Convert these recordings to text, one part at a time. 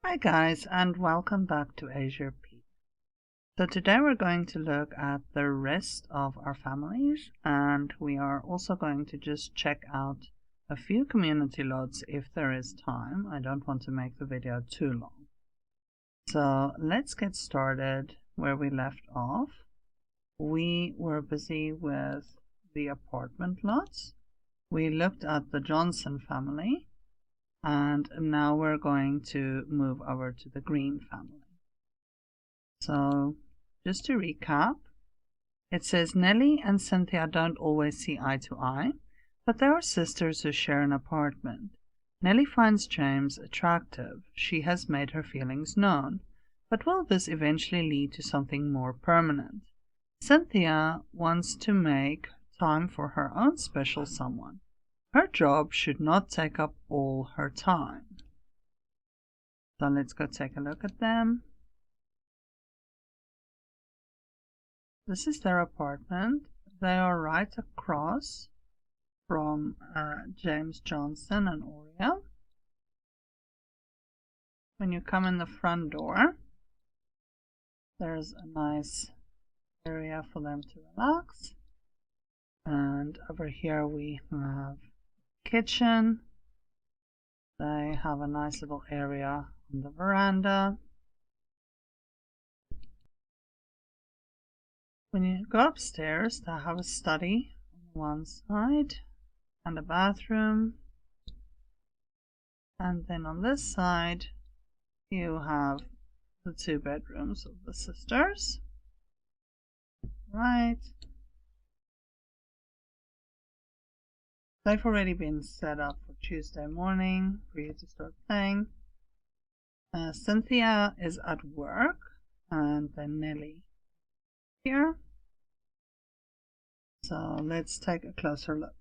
Hi guys, and welcome back to Asia P. So today we're going to look at the rest of our families, and we are also going to just check out a few community lots if there is time. I don't want to make the video too long. So let's get started where we left off. We were busy with the apartment lots. We looked at the Johnson family. And now we're going to move over to the Green family. So just to recap, it says Nellie and Cynthia don't always see eye to eye, but they are sisters who share an apartment. Nellie finds James attractive. She has made her feelings known, but will this eventually lead to something more permanent? Cynthia wants to make time for her own special someone. Her job should not take up all her time. So let's go take a look at them. This is their apartment. They are right across from James Johnson and Oreo. When you come in the front door, there's a nice area for them to relax. And over here we have kitchen. They have a nice little area on the veranda. When you go upstairs, they have a study on one side and a bathroom. And then on this side, you have the 2 bedrooms of the sisters. Right. They've already been set up for Tuesday morning for you to start playing. Cynthia is at work, and then Nellie here. So let's take a closer look.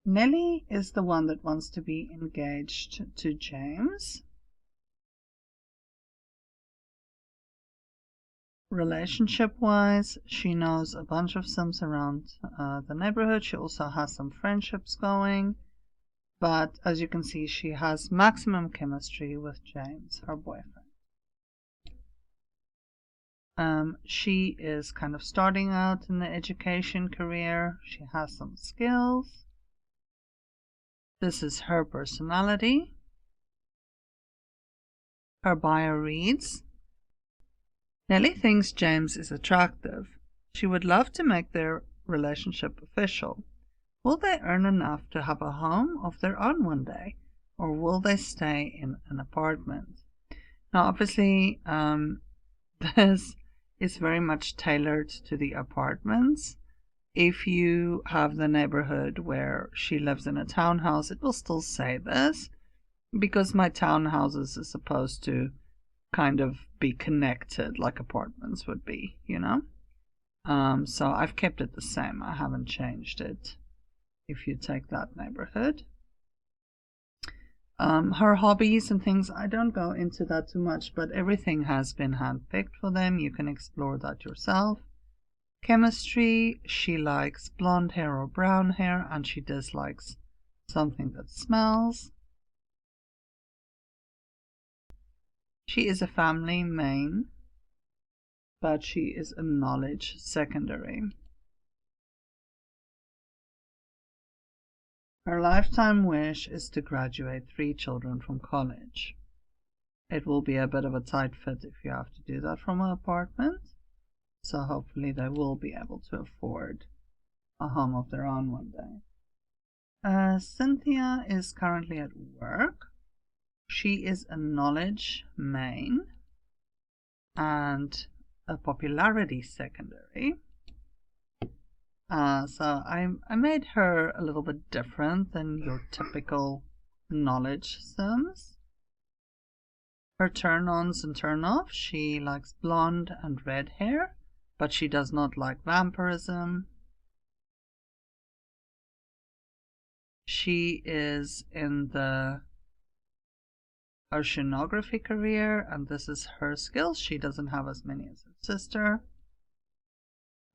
Nellie is the one that wants to be engaged to James. Relationship-wise, she knows a bunch of Sims around the neighborhood. She also has some friendships going. But as you can see, she has maximum chemistry with James, her boyfriend. She is kind of starting out in the education career. She has some skills. This is her personality. Her bio reads, Nellie thinks James is attractive. She would love to make their relationship official. Will they earn enough to have a home of their own one day, or will they stay in an apartment? Now, obviously, this is very much tailored to the apartments. If you have the neighborhood where she lives in a townhouse, it will still say this, because my townhouses is supposed to kind of be connected like apartments would be, you know. So I've kept it the same. I haven't changed it if you take that neighborhood. Her hobbies and things, I don't go into that too much, but everything has been handpicked for them. You can explore that yourself. Chemistry, she likes blonde hair or brown hair, and she dislikes something that smells. She is a family main, but she is a knowledge secondary. Her lifetime wish is to graduate 3 children from college. It will be a bit of a tight fit if you have to do that from an apartment, so hopefully they will be able to afford a home of their own one day. Cynthia is currently at work. She is a knowledge main and a popularity secondary. So I made her a little bit different than your typical knowledge Sims. Her turn-ons and turn-offs, she likes blonde and red hair, but she does not like vampirism. She is in the oceanography career, and this is her skills. She doesn't have as many as her sister.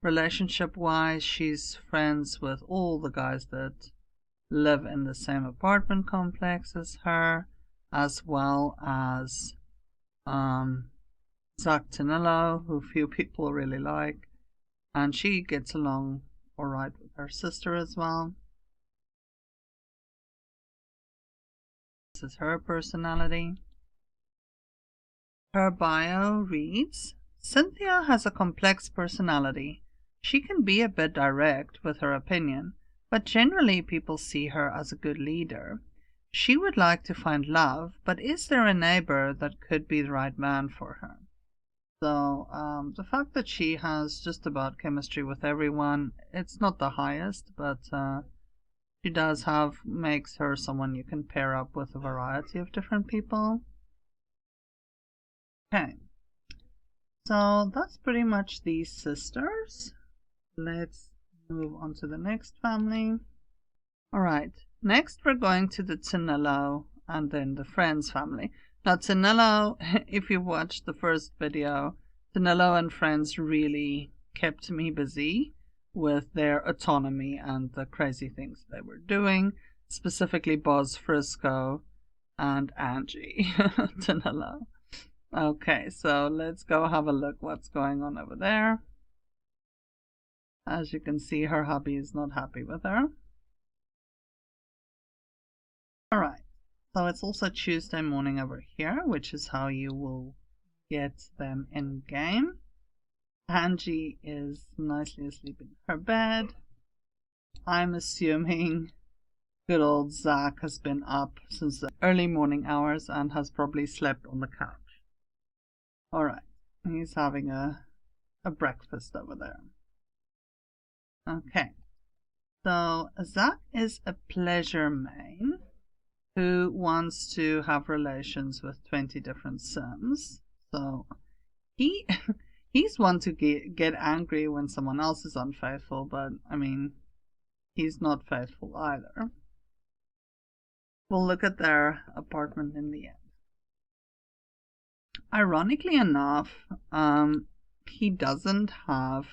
Relationship-wise, she's friends with all the guys that live in the same apartment complex as her, as well as Zach Tinillo, who few people really like, and she gets along alright with her sister as well. This is her personality. Her bio reads, Cynthia has a complex personality. She can be a bit direct with her opinion, but generally people see her as a good leader. She would like to find love, but is there a neighbor that could be the right man for her? So the fact that she has just about chemistry with everyone, it's not the highest, but she does makes her someone you can pair up with a variety of different people. Okay, so that's pretty much these sisters. Let's move on to the next family. Alright, next we're going to the Tinillo and then the Friends family. Now Tinillo, if you watched the first video, Tinillo and Friends really kept me busy with their autonomy and the crazy things they were doing, specifically Boz Frisco and Angie Tinillo. Okay, so let's go have a look what's going on over there. As you can see, her hubby is not happy with her. Alright, so it's also Tuesday morning over here, which is how you will get them in game. Angie is nicely asleep in her bed. I'm assuming good old Zach has been up since the early morning hours and has probably slept on the couch. Alright, he's having a breakfast over there. Okay, so Zach is a pleasure main who wants to have relations with 20 different sims. So he's one to get angry when someone else is unfaithful, but I mean, he's not faithful either. We'll look at their apartment in the end. Ironically enough, he doesn't have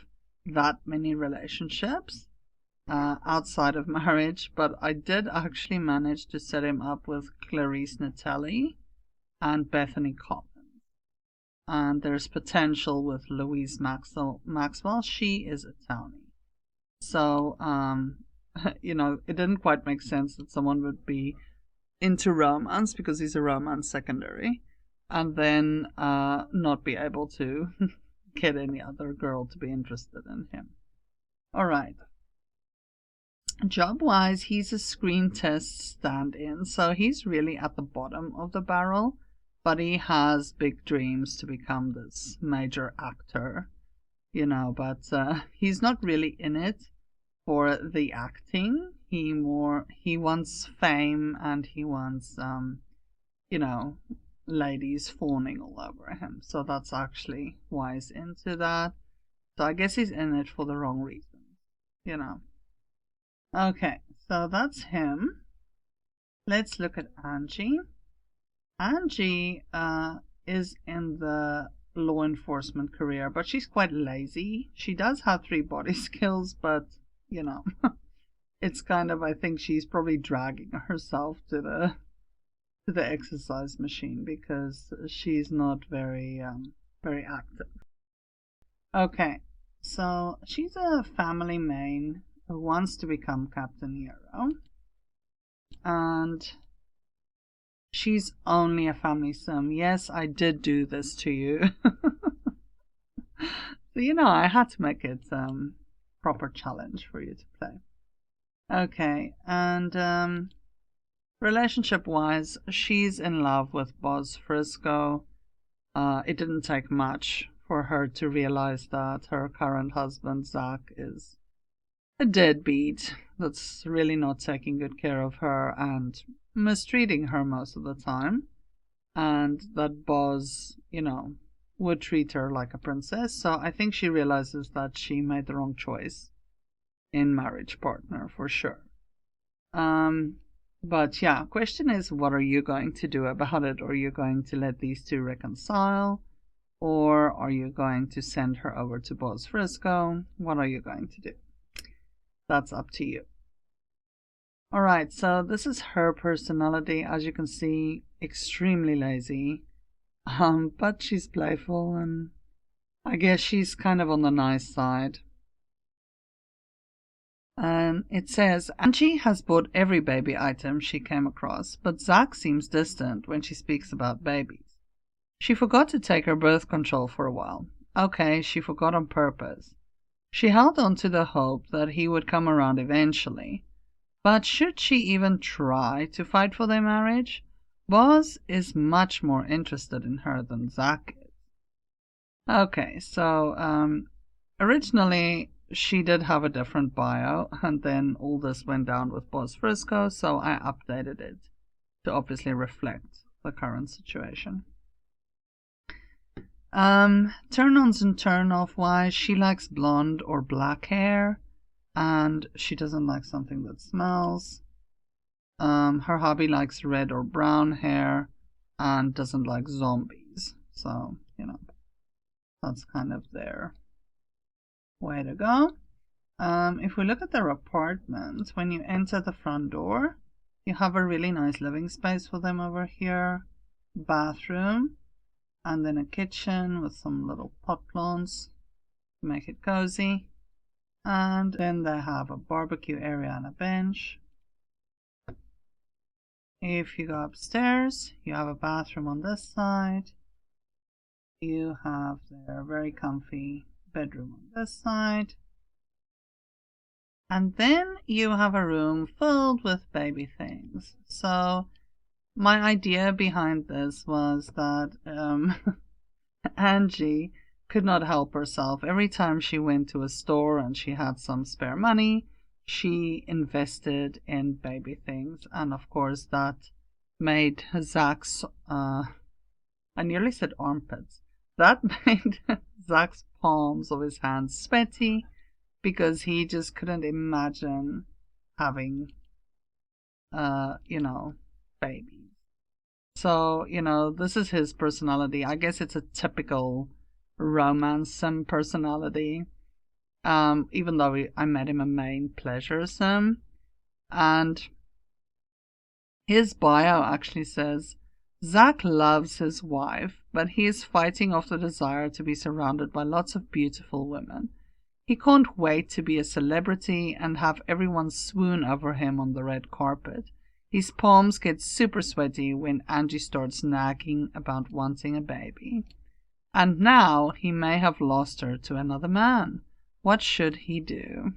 that many relationships outside of marriage, but I did actually manage to set him up with Clarice Natelli and Bethany Collins. And there's potential with Louise Maxwell. She is a townie. So, you know, it didn't quite make sense that someone would be into romance because he's a romance secondary and then not be able to get any other girl to be interested in him. Alright. Job-wise, he's a screen test stand-in, so he's really at the bottom of the barrel, but he has big dreams to become this major actor, you know, but he's not really in it for the acting. He wants fame and he wants, you know, ladies fawning all over him, so that's actually why he's into that. So I guess he's in it for the wrong reasons, you know. Okay, so that's him. Let's look at Angie. Angie is in the law enforcement career, but she's quite lazy. She does have 3 body skills, but, you know, it's kind of, I think she's probably dragging herself to the exercise machine because she's not very active. Okay, so she's a family main who wants to become Captain Hero, and she's only a family sim. Yes, I did do this to you. So, you know, I had to make it proper challenge for you to play. Okay, and relationship-wise, she's in love with Boz Frisco. It didn't take much for her to realize that her current husband, Zach, is a deadbeat that's really not taking good care of her and mistreating her most of the time, and that Boz, you know, would treat her like a princess. So I think she realizes that she made the wrong choice in marriage partner for sure. But yeah, question is, what are you going to do about it? Are you going to let these two reconcile? Or are you going to send her over to Boz Frisco? What are you going to do? That's up to you. Alright, so this is her personality. As you can see, extremely lazy. But she's playful, and I guess she's kind of on the nice side. And it says, Angie has bought every baby item she came across, but Zach seems distant when she speaks about babies. She forgot to take her birth control for a while. Okay, she forgot on purpose. She held on to the hope that he would come around eventually. But should she even try to fight for their marriage? Boz is much more interested in her than Zach is. Okay, so originally she did have a different bio, and then all this went down with Boz Frisco, so I updated it to obviously reflect the current situation. Turn-ons and turn-off wise, she likes blonde or black hair, and she doesn't like something that smells. Her hubby likes red or brown hair and doesn't like zombies. So, that's kind of their way to go. If we look at their apartment, when you enter the front door, you have a really nice living space for them over here, bathroom, and then a kitchen with some little pot plants to make it cozy. And then they have a barbecue area and a bench. If you go upstairs, you have a bathroom on this side. You have their very comfy bedroom on this side. And then you have a room filled with baby things. So my idea behind this was that Angie could not help herself. Every time she went to a store and she had some spare money, she invested in baby things. And of course that made Zach's, I nearly said armpits. That made Zach's palms of his hands sweaty because he just couldn't imagine having, babies. So, this is his personality. I guess it's a typical romance sim personality. Even though I met him a main pleasure sim. And his bio actually says, Zach loves his wife, but he is fighting off the desire to be surrounded by lots of beautiful women. He can't wait to be a celebrity and have everyone swoon over him on the red carpet. His palms get super sweaty when Angie starts nagging about wanting a baby. And now he may have lost her to another man. What should he do?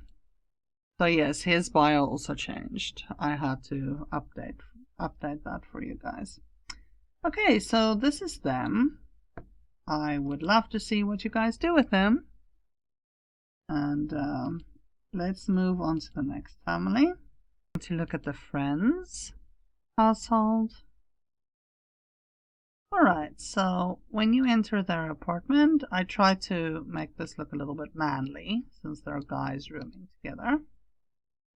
So yes, his bio also changed. I had to update that for you guys. Okay, so this is them. I would love to see what you guys do with them. And let's move on to the next family. To look at the friends household. Alright, so when you enter their apartment, I try to make this look a little bit manly since there are guys rooming together.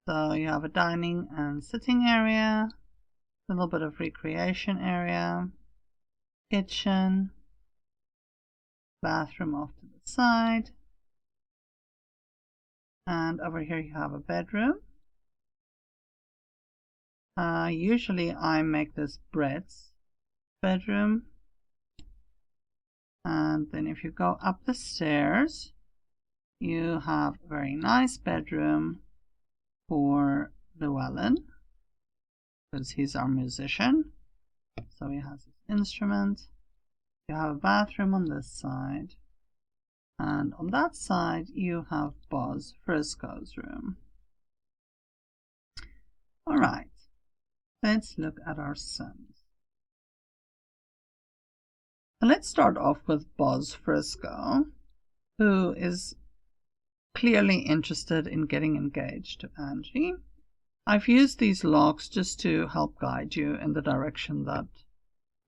So you have a dining and sitting area, a little bit of recreation area, kitchen, bathroom off to the side, and over here you have a bedroom. Usually I make this Brett's bedroom. And then if you go up the stairs, you have a very nice bedroom for Llewellyn, because he's our musician. So he has his instrument. You have a bathroom on this side. And on that side, you have Boz Frisco's room. Alright, let's look at our Sims. And let's start off with Boz Frisco, who is clearly interested in getting engaged to Angie. I've used these logs just to help guide you in the direction that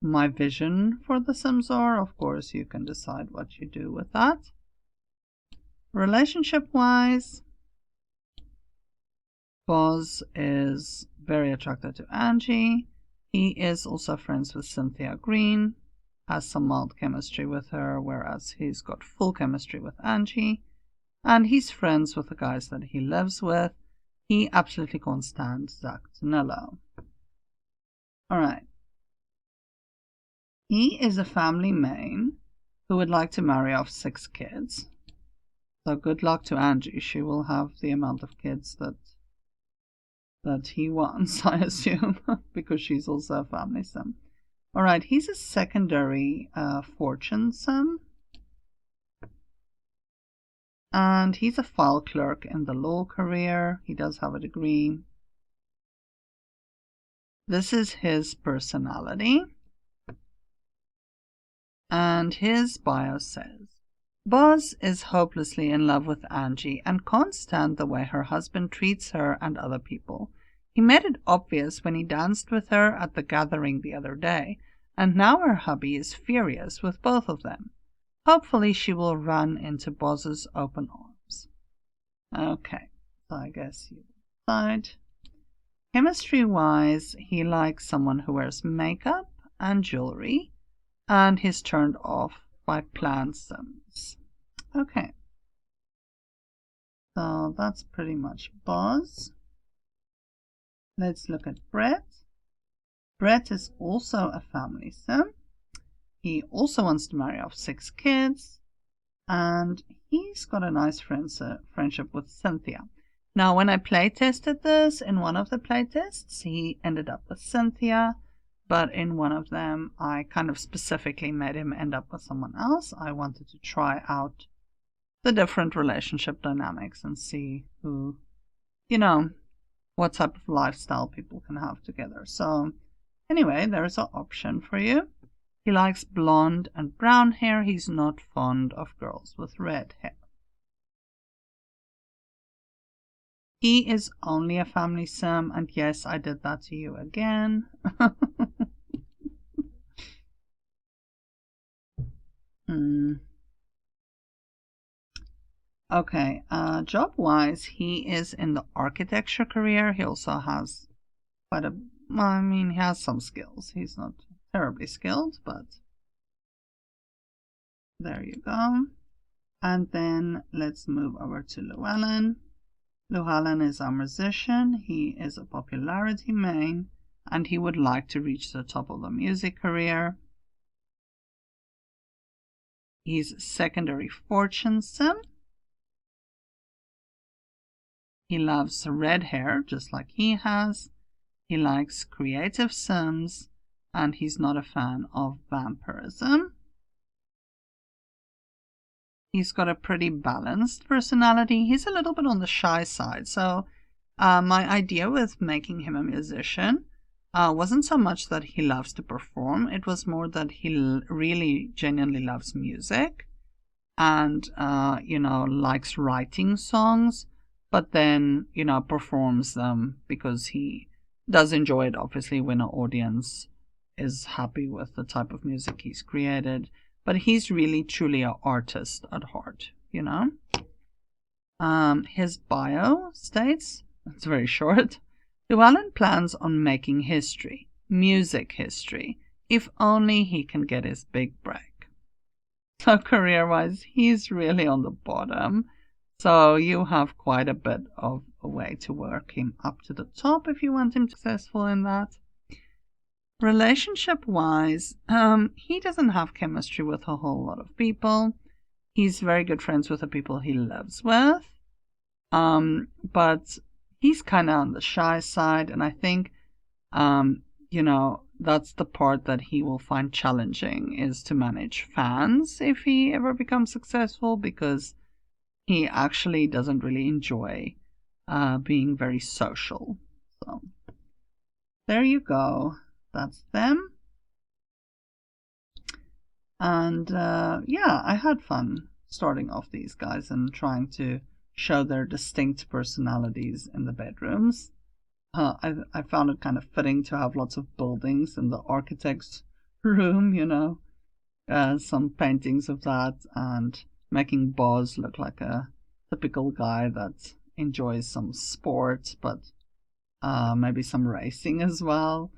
my vision for the Sims are. Of course, you can decide what you do with that. Relationship-wise, Boz is very attracted to Angie. He is also friends with Cynthia Green, has some mild chemistry with her, whereas he's got full chemistry with Angie. And he's friends with the guys that he lives with. He absolutely can't stand Zach Tonello. Alright. He is a family man who would like to marry off 6 kids. So good luck to Angie. She will have the amount of kids that he wants, I assume, because she's also a family sim. Alright, he's a secondary fortune sim. And he's a file clerk in the law career. He does have a degree. This is his personality. And his bio says, Boz is hopelessly in love with Angie and can't stand the way her husband treats her and other people. He made it obvious when he danced with her at the gathering the other day, and now her hubby is furious with both of them. Hopefully she will run into Boz's open arms. Okay, so I guess you decide. Chemistry-wise, he likes someone who wears makeup and jewelry, and he's turned off by plant sims. Okay, so that's pretty much Boz. Let's look at Brett. Brett is also a family sim. He also wants to marry off 6 kids, and he's got a nice friendship with Cynthia. Now, when I playtested this, in one of the playtests, he ended up with Cynthia, but in one of them, I kind of specifically made him end up with someone else. I wanted to try out the different relationship dynamics and see who, what type of lifestyle people can have together. So, anyway, there's an option for you. He likes blonde and brown hair. He's not fond of girls with red hair. He is only a family sim, and yes, I did that to you again. Okay, job-wise, he is in the architecture career. He also has he has some skills. He's not terribly skilled, but there you go. And then let's move over to Llewellyn. Llewellyn is our musician. He is a popularity main, and he would like to reach the top of the music career. He's secondary fortune sim. He loves red hair, just like he has. He likes creative sims, and he's not a fan of vampirism. He's got a pretty balanced personality. He's a little bit on the shy side. So my idea with making him a musician wasn't so much that he loves to perform. It was more that he really genuinely loves music and, likes writing songs, but then, performs them because he does enjoy it, obviously, when an audience is happy with the type of music he's created. But he's really truly an artist at heart, His bio states, it's very short, Llewellyn plans on making history, music history, if only he can get his big break. So career-wise, he's really on the bottom. So you have quite a bit of a way to work him up to the top if you want him successful in that. Relationship-wise, he doesn't have chemistry with a whole lot of people. He's very good friends with the people he lives with. But he's kind of on the shy side, and I think, that's the part that he will find challenging, is to manage fans if he ever becomes successful, because he actually doesn't really enjoy being very social. So there you go. That's them. And I had fun starting off these guys and trying to show their distinct personalities in the bedrooms. I found it kind of fitting to have lots of buildings in the architect's room, some paintings of that, and making Boz look like a typical guy that enjoys some sport, but maybe some racing as well.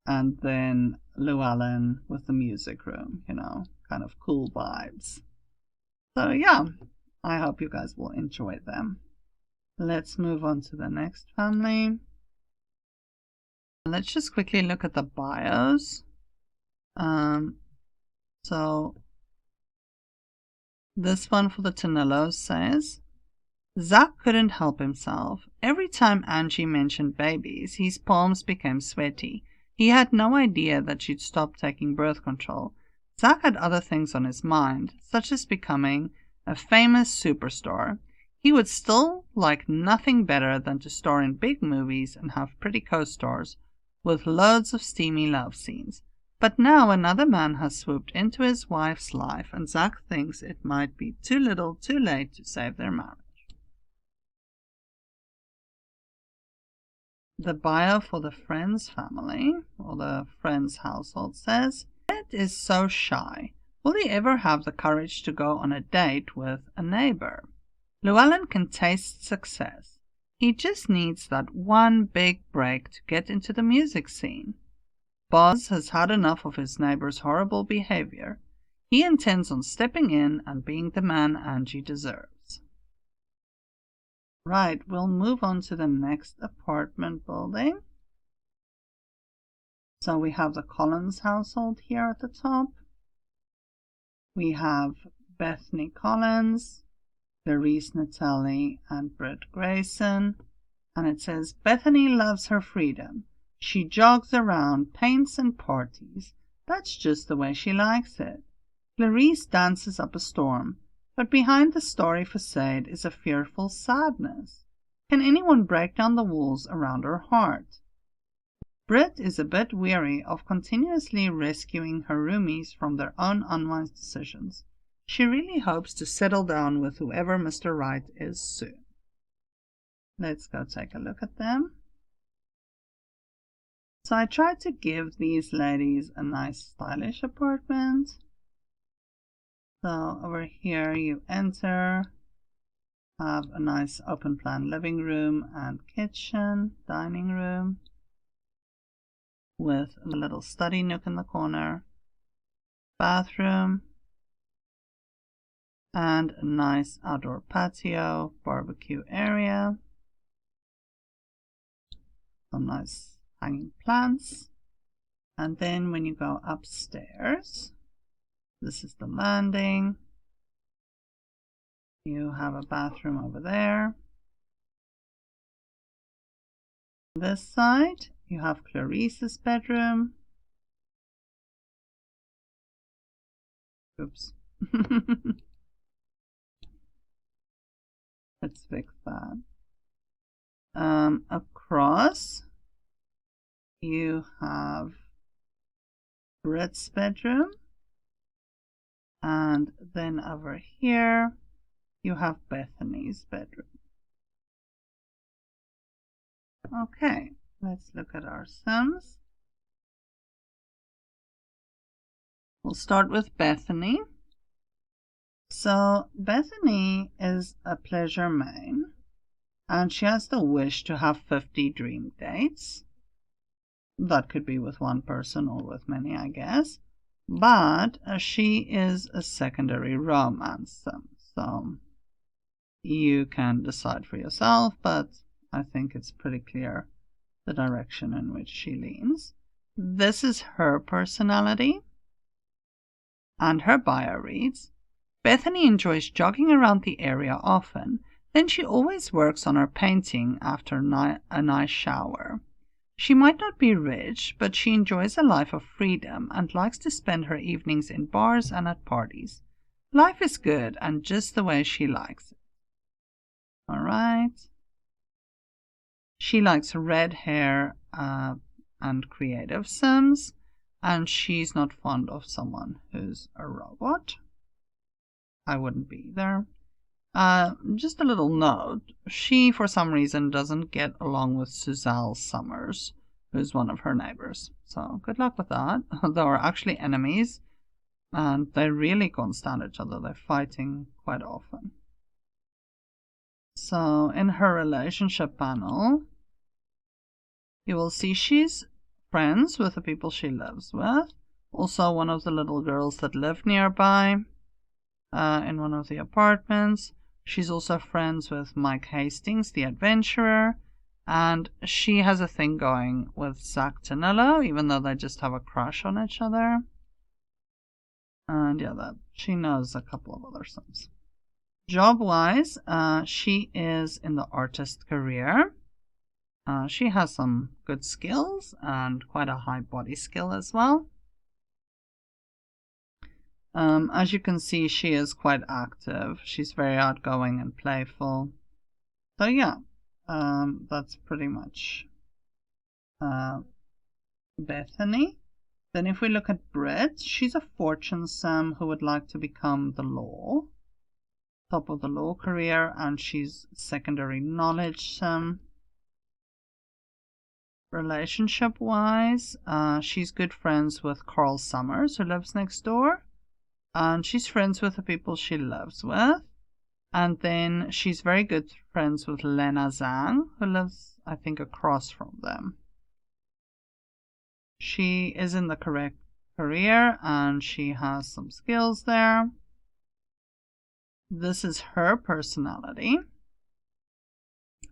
And then Llewellyn with the music room, kind of cool vibes. So yeah, I hope you guys will enjoy them. Let's move on to the next family. Let's just quickly look at the bios. So this one for the Tonellos says, Zach couldn't help himself. Every time Angie mentioned babies, his palms became sweaty. He had no idea that she'd stopped taking birth control. Zach had other things on his mind, such as becoming a famous superstar. He would still like nothing better than to star in big movies and have pretty co-stars with loads of steamy love scenes. But now another man has swooped into his wife's life, and Zach thinks it might be too little too late to save their marriage. The bio for the Friends family, or the Friends household, says, Ed is so shy. Will he ever have the courage to go on a date with a neighbor? Llewellyn can taste success. He just needs that one big break to get into the music scene. Boz has had enough of his neighbor's horrible behavior. He intends on stepping in and being the man Angie deserves. Right, we'll move on to the next apartment building. So we have the Collins household here at the top. We have Bethany Collins, Clarice Natalie, and Britt Grayson. And it says, Bethany loves her freedom. She jogs around, paints and parties. That's just the way she likes it. Clarice dances up a storm. But behind the starry facade is a fearful sadness. Can anyone break down the walls around her heart? Britt is a bit weary of continuously rescuing her roomies from their own unwise decisions. She really hopes to settle down with whoever Mr. Right is soon. Let's go take a look at them. So I tried to give these ladies a nice stylish apartment. So over here you enter, have a nice open plan living room and kitchen, dining room, with a little study nook in the corner, bathroom, and a nice outdoor patio, barbecue area, some nice hanging plants. And then when you go upstairs, this is the landing. You have a bathroom over there. This side, you have Clarice's bedroom. Oops. Let's fix that. Across, you have Britt's bedroom. And then over here, you have Bethany's bedroom. Okay, let's look at our Sims. We'll start with Bethany. So Bethany is a pleasure main, and she has the wish to have 50 dream dates. That could be with one person or with many, I guess. But she is a secondary romance sim, so you can decide for yourself, but I think it's pretty clear the direction in which she leans. This is her personality, and her bio reads, Bethany enjoys jogging around the area often, then she always works on her painting after a nice shower. She might not be rich, but she enjoys a life of freedom and likes to spend her evenings in bars and at parties. Life is good and just the way she likes it. All right. She likes red hair and creative Sims, and she's not fond of someone who's a robot. I wouldn't be either. Just a little note, she for some reason doesn't get along with Suzelle Summers, who's one of her neighbors. So good luck with that. They are actually enemies, and they really can't stand each other. They're fighting quite often. So in her relationship panel, you will see she's friends with the people she lives with. Also one of the little girls that live nearby in one of the apartments. She's also friends with Mike Hastings, the adventurer, and she has a thing going with Zach Tanillo, even though they just have a crush on each other. And yeah, that she knows a couple of other Sims. Job-wise, she is in the artist career. She has some good skills and quite a high body skill as well. As you can see, she is quite active. She's very outgoing and playful. So yeah, that's pretty much Bethany. Then if we look at Britt, she's a fortune sim who would like to become the law, top of the law career, and she's secondary knowledge sim. Relationship-wise, she's good friends with Carl Summers, who lives next door, and she's friends with the people she lives with. And then she's very good friends with Lena Zhang, who lives, I think, across from them. She is in the correct career and she has some skills there. This is her personality.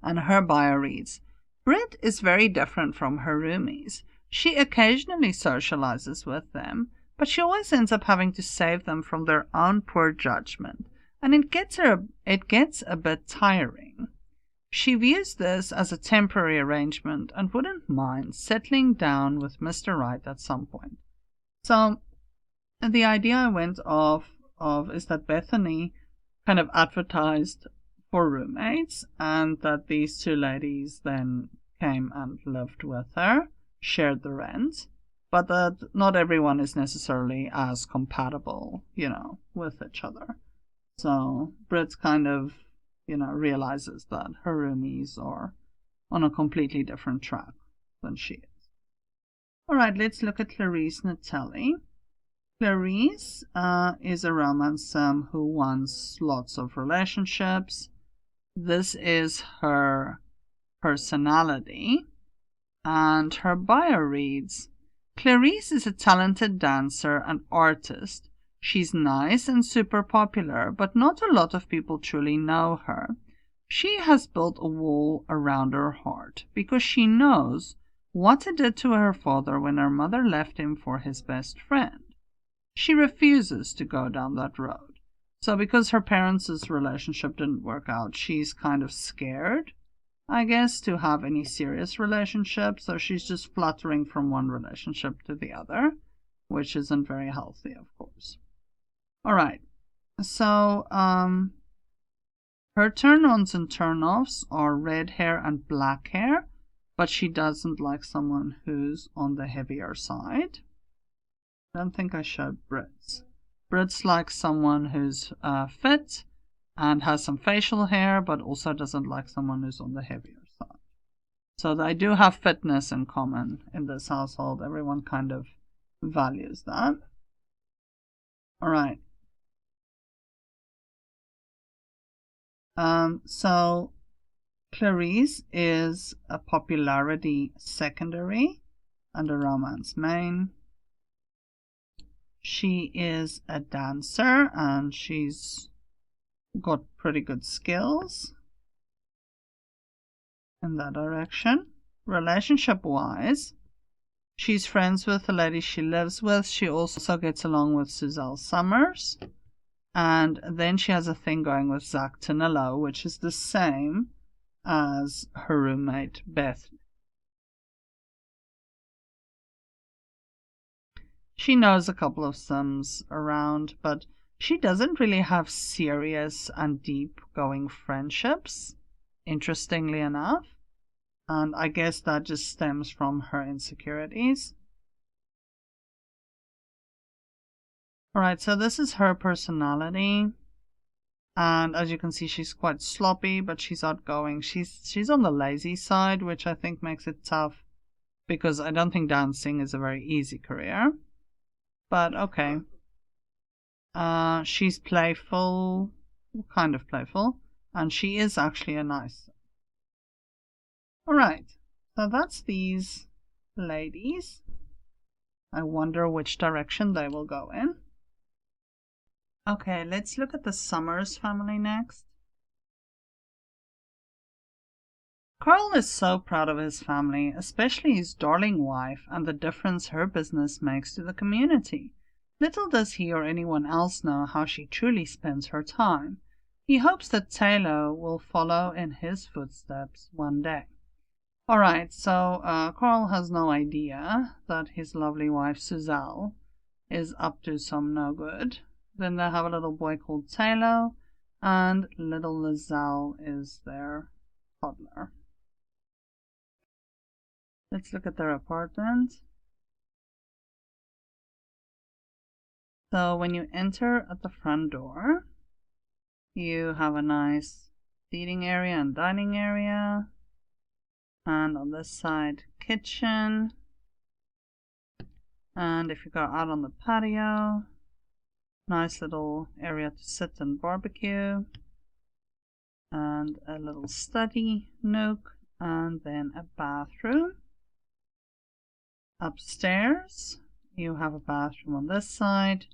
And her bio reads, Britt is very different from her roomies. She occasionally socializes with them, but she always ends up having to save them from their own poor judgment, and it gets a bit tiring. She views this as a temporary arrangement and wouldn't mind settling down with Mr. Right at some point. So the idea I went off of is that Bethany kind of advertised for roommates, and that these two ladies then came and lived with her, shared the rent, but that not everyone is necessarily as compatible, with each other. So Britt kind of, realizes that her roomies are on a completely different track than she is. All right, let's look at Clarice Natelli. Clarice is a romance sim who wants lots of relationships. This is her personality, and her bio reads, Clarice is a talented dancer and artist. She's nice and super popular, but not a lot of people truly know her. She has built a wall around her heart because she knows what it did to her father when her mother left him for his best friend. She refuses to go down that road. So because her parents' relationship didn't work out, she's kind of scared, I guess, to have any serious relationship. So she's just fluttering from one relationship to the other, which isn't very healthy, of course. All right, so her turn-ons and turn-offs are red hair and black hair, but she doesn't like someone who's on the heavier side. I don't think I showed Britt's. Britt's likes someone who's fit and has some facial hair, but also doesn't like someone who's on the heavier side. So they do have fitness in common in this household. Everyone kind of values that. All right. So Clarice is a popularity secondary and a romance main. She is a dancer and she's got pretty good skills in that direction. Relationship-wise, she's friends with the lady she lives with. She also gets along with Suzelle Summers. And then she has a thing going with Zach Tanillo, which is the same as her roommate Beth. She knows a couple of Sims around, but she doesn't really have serious and deep going friendships, interestingly enough. And I guess that just stems from her insecurities. Alright, so this is her personality. And as you can see, she's quite sloppy, but she's outgoing. She's on the lazy side, which I think makes it tough, because I don't think dancing is a very easy career. But okay. She's playful, kind of playful, and she is actually a nice. Alright, so that's these ladies. I wonder which direction they will go in. Okay, let's look at the Summers family next. Carl is so proud of his family, especially his darling wife, and the difference her business makes to the community. Little does he or anyone else know how she truly spends her time. He hopes that Taylor will follow in his footsteps one day. Alright, so Carl has no idea that his lovely wife Suzelle is up to some no good. Then they have a little boy called Taylor, and little Lizelle is their toddler. Let's look at their apartment. So when you enter at the front door, you have a nice seating area and dining area. And on this side, kitchen. And if you go out on the patio, nice little area to sit and barbecue. And a little study nook, and then a bathroom. Upstairs, you have a bathroom on this side.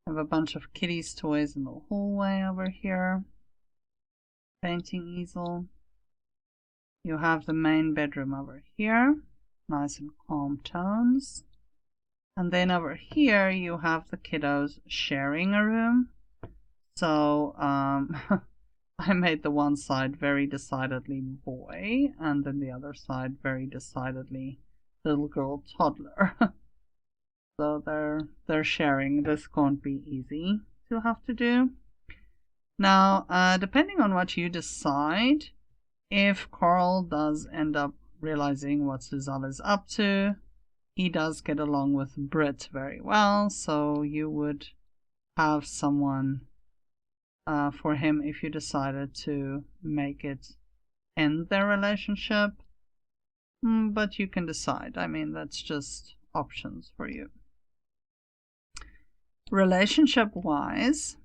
You have a bunch of kitties' toys in the hallway over here. Painting easel. You have the main bedroom over here. Nice and calm tones. And then over here you have the kiddos sharing a room. So I made the one side very decidedly boy, and then the other side very decidedly little girl toddler. So they're sharing. This can't be easy to have to do. Now, depending on what you decide, if Carl does end up realizing what Suzelle is up to, he does get along with Britt very well, so you would have someone for him if you decided to make it end their relationship. But you can decide. I mean, that's just options for you. Relationship-wise,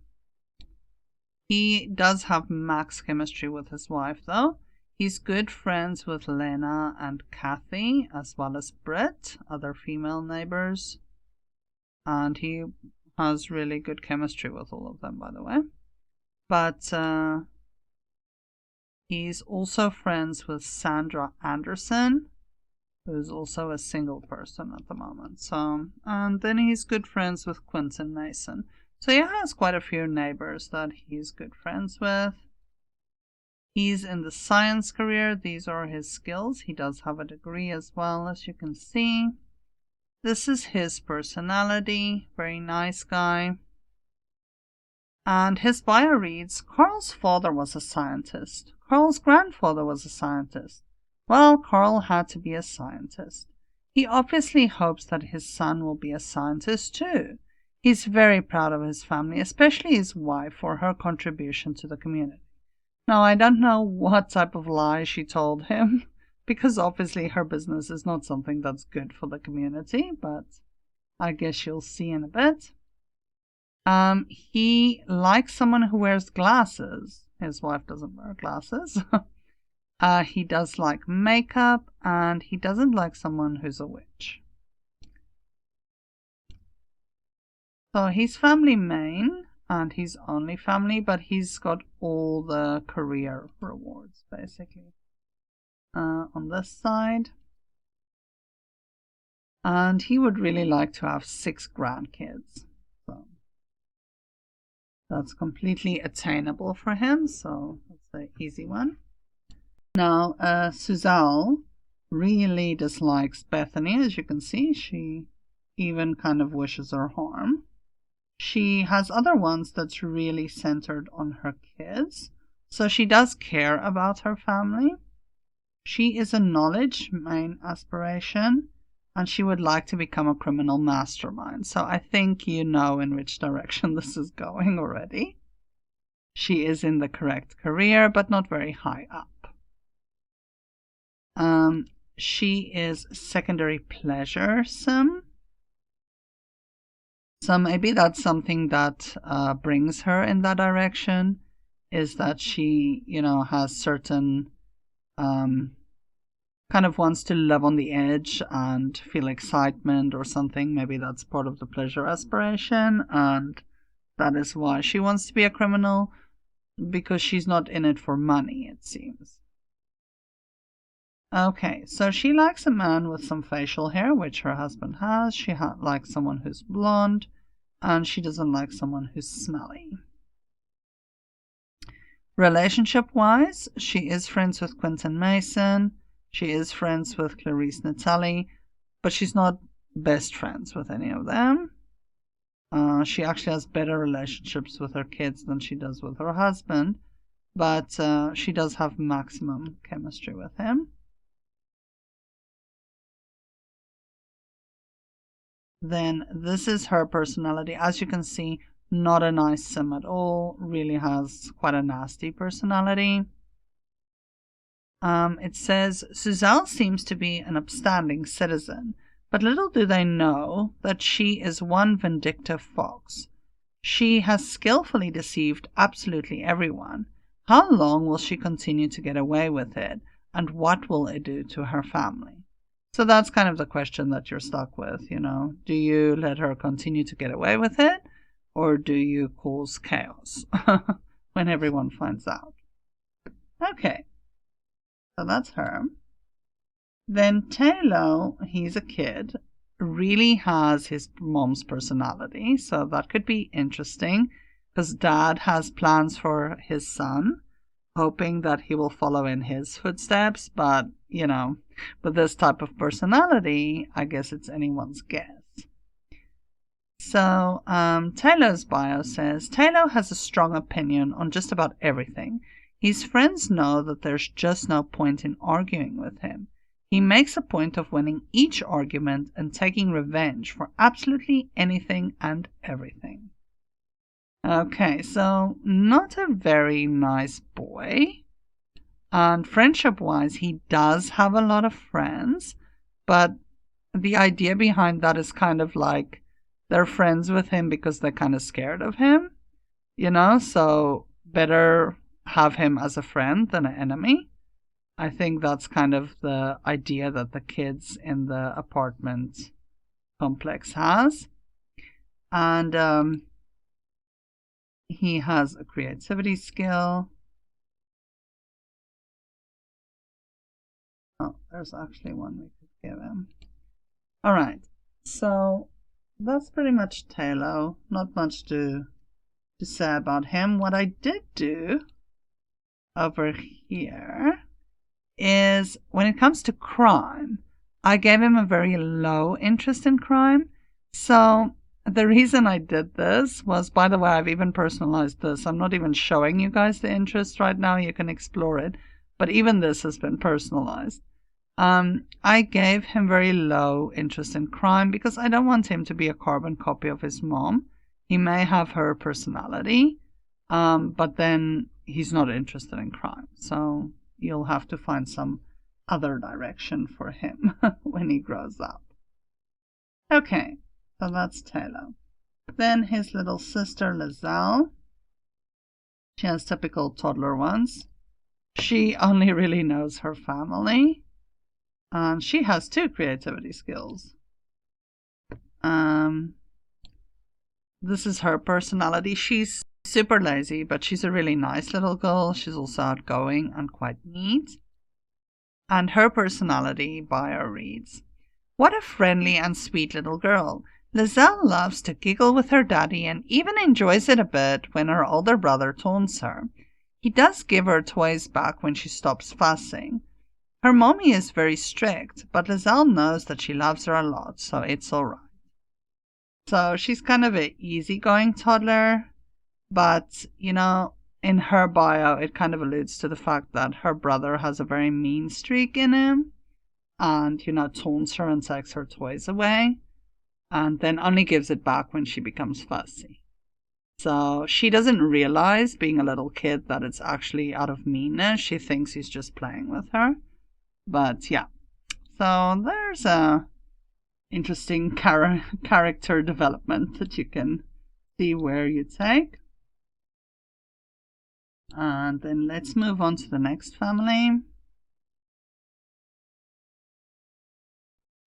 he does have max chemistry with his wife, though. He's good friends with Lena and Kathy, as well as Britt, other female neighbors. And he has really good chemistry with all of them, by the way. But he's also friends with Sandra Anderson, who's also a single person at the moment. So, and then he's good friends with Quentin Mason. So he has quite a few neighbors that he's good friends with. He's in the science career. These are his skills. He does have a degree as well, as you can see. This is his personality. Very nice guy. And his bio reads, Carl's father was a scientist. Carl's grandfather was a scientist. Well, Carl had to be a scientist. He obviously hopes that his son will be a scientist too. He's very proud of his family, especially his wife, for her contribution to the community. Now, I don't know what type of lie she told him, because obviously her business is not something that's good for the community, but I guess you'll see in a bit. He likes someone who wears glasses. His wife doesn't wear glasses. He does like makeup, and he doesn't like someone who's a witch. So he's family main, and he's only family, but he's got all the career rewards, basically. On this side. And he would really like to have 6 grandkids. So that's completely attainable for him, so that's an easy one. Now, Suzelle really dislikes Bethany, as you can see. She even kind of wishes her harm. She has other ones that's really centered on her kids, so she does care about her family. She is a knowledge main aspiration, and she would like to become a criminal mastermind. So I think you know in which direction this is going already. She is in the correct career, but not very high up. She is secondary pleasuresome. So maybe that's something that brings her in that direction, is that she, has certain kind of wants to live on the edge and feel excitement or something. Maybe that's part of the pleasure aspiration, and that is why she wants to be a criminal, because she's not in it for money, it seems. Okay, so she likes a man with some facial hair, which her husband has. She likes someone who's blonde, and she doesn't like someone who's smelly. Relationship-wise, she is friends with Quentin Mason. She is friends with Clarice Natali, but she's not best friends with any of them. She actually has better relationships with her kids than she does with her husband, but she does have maximum chemistry with him. Then this is her personality. As you can see, not a nice sim at all. Really has quite a nasty personality. It says, Suzelle seems to be an upstanding citizen, but little do they know that she is one vindictive fox. She has skillfully deceived absolutely everyone. How long will she continue to get away with it, and what will it do to her family? So that's kind of the question that you're stuck with, you know. Do you let her continue to get away with it, or do you cause chaos when everyone finds out? Okay, so that's her. Then Taylor, he's a kid, really has his mom's personality, so that could be interesting because dad has plans for his son, hoping that he will follow in his footsteps, but, you know, with this type of personality, I guess it's anyone's guess. So, Taylor's bio says, Taylor has a strong opinion on just about everything. His friends know that there's just no point in arguing with him. He makes a point of winning each argument and taking revenge for absolutely anything and everything. Okay, so not a very nice boy. And friendship-wise, he does have a lot of friends, but the idea behind that is kind of like they're friends with him because they're kind of scared of him, you know? So better have him as a friend than an enemy. I think that's kind of the idea that the kids in the apartment complex has. And he has a creativity skill. Oh, there's actually one we could give him. All right, so that's pretty much Taylor. Not much to say about him. What I did do over here is when it comes to crime, I gave him a very low interest in crime. So the reason I did this was, by the way, I've even personalized this. I'm not even showing you guys the interest right now. You can explore it. But even this has been personalized. I gave him very low interest in crime because I don't want him to be a carbon copy of his mom. He may have her personality, but then he's not interested in crime. So you'll have to find some other direction for him when he grows up. Okay, so that's Taylor. Then his little sister, Lizelle. She has typical toddler ones. She only really knows her family. She has 2 creativity skills. This is her personality. She's super lazy, but she's a really nice little girl. She's also outgoing and quite neat. And her personality bio reads, what a friendly and sweet little girl. Lizelle loves to giggle with her daddy and even enjoys it a bit when her older brother taunts her. He does give her toys back when she stops fussing. Her mommy is very strict, but Lizelle knows that she loves her a lot, so it's alright. So she's kind of an easygoing toddler, but, you know, in her bio, it kind of alludes to the fact that her brother has a very mean streak in him and, you know, taunts her and takes her toys away and then only gives it back when she becomes fussy. So she doesn't realize, being a little kid, that it's actually out of meanness. She thinks he's just playing with her. But yeah, so there's a interesting character development that you can see where you take. And then let's move on to the next family.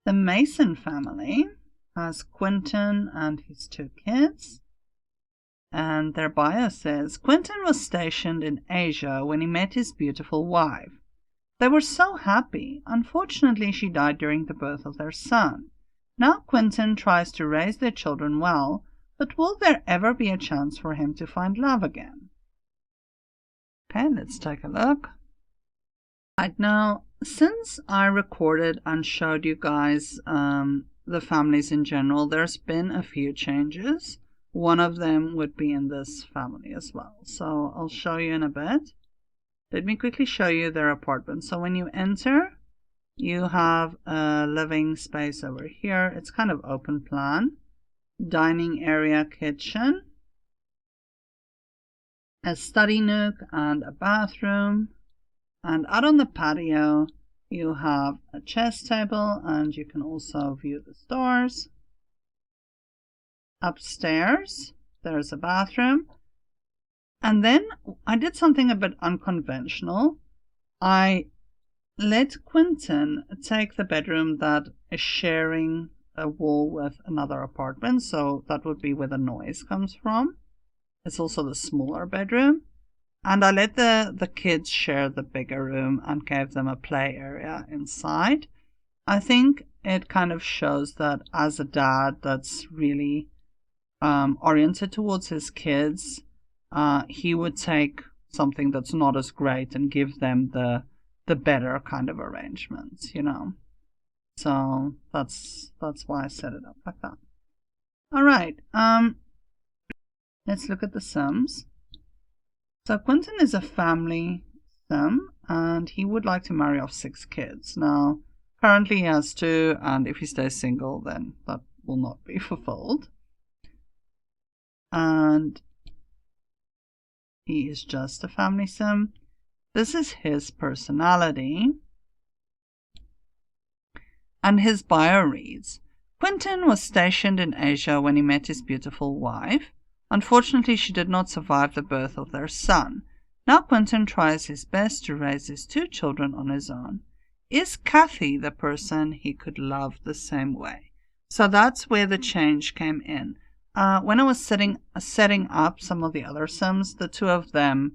The Mason family has Quentin and his 2 kids. And their bio says, Quentin was stationed in Asia when he met his beautiful wife. They were so happy. Unfortunately, she died during the birth of their son. Now Quentin tries to raise their children well, but will there ever be a chance for him to find love again? Okay, let's take a look. Right now, since I recorded and showed you guys the families in general, there's been a few changes. One of them would be in this family as well. So I'll show you in a bit. Let me quickly show you their apartment. So when you enter, you have a living space over here. It's kind of open plan. Dining area, kitchen, a study nook and a bathroom. And out on the patio, you have a chess table, and you can also view the stores. Upstairs, there's a bathroom. And then I did something a bit unconventional. I let Quentin take the bedroom that is sharing a wall with another apartment, so that would be where the noise comes from. It's also the smaller bedroom. And I let the kids share the bigger room and gave them a play area inside. I think it kind of shows that as a dad that's really oriented towards his kids, he would take something that's not as great and give them the better kind of arrangements, you know. So that's why I set it up like that. All right, let's look at the Sims. So Quentin is a family Sim, and he would like to marry off 6 kids. Now, currently he has 2, and if he stays single, then that will not be fulfilled. And he is just a family Sim. This is his personality. And his bio reads, Quentin was stationed in Asia when he met his beautiful wife. Unfortunately, she did not survive the birth of their son. Now Quentin tries his best to raise his 2 children on his own. Is Kathy the person he could love the same way? So that's where the change came in. When I was setting up some of the other Sims, the 2 of them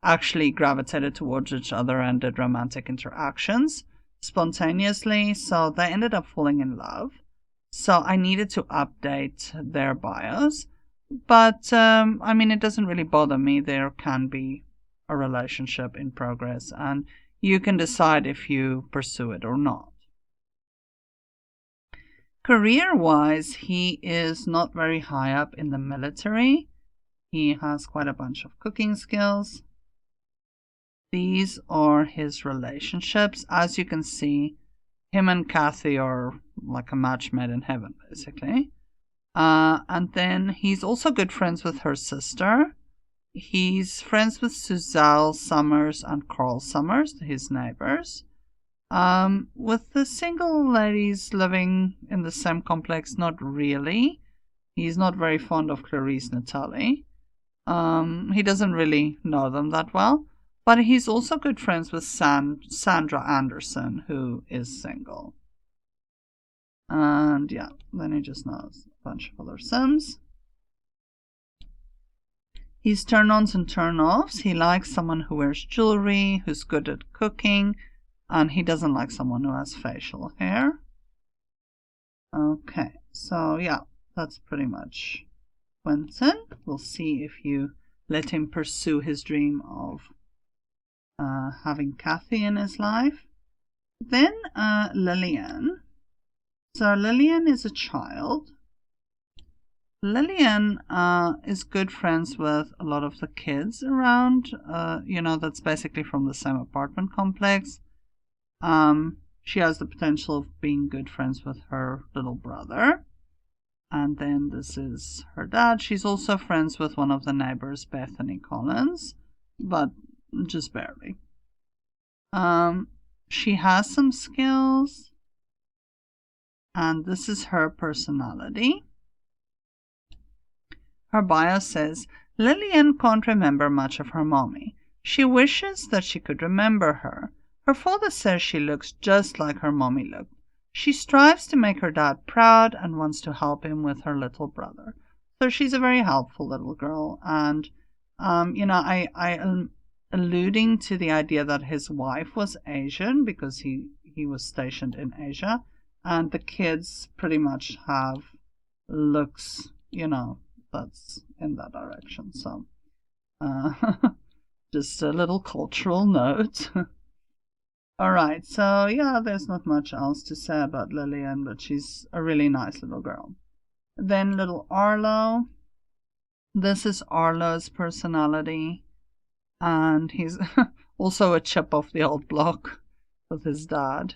actually gravitated towards each other and did romantic interactions spontaneously, so they ended up falling in love. So I needed to update their bios. But, I mean, it doesn't really bother me. There can be a relationship in progress, and you can decide if you pursue it or not. Career-wise, he is not very high up in the military. He has quite a bunch of cooking skills. These are his relationships. As you can see, him and Kathy are like a match made in heaven, basically. And then he's also good friends with her sister. He's friends with Suzelle Summers and Carl Summers, his neighbors. With the single ladies living in the same complex, not really. He's not very fond of Clarice Natali. He doesn't really know them that well. But he's also good friends with Sandra Anderson, who is single. And yeah, then he just knows a bunch of other Sims. His turn-ons and turn-offs. He likes someone who wears jewelry, who's good at cooking, and he doesn't like someone who has facial hair. Okay, so yeah, that's pretty much Quentin. We'll see if you let him pursue his dream of having Kathy in his life. Then Lillian. So Lillian is a child. Lillian is good friends with a lot of the kids around, that's basically from the same apartment complex. She has the potential of being good friends with her little brother. And then this is her dad. She's also friends with one of the neighbors, Bethany Collins, but just barely. She has some skills. And this is her personality. Her bio says, Lillian can't remember much of her mommy. She wishes that she could remember her. Her father says she looks just like her mommy looked. She strives to make her dad proud and wants to help him with her little brother. So she's a very helpful little girl. And, I alluding to the idea that his wife was Asian because he was stationed in Asia, and the kids pretty much have looks, that's in that direction. So just a little cultural note. All right, so yeah, there's not much else to say about Lillian, but she's a really nice little girl. Then little Arlo. This is Arlo's personality, and he's also a chip off the old block with his dad.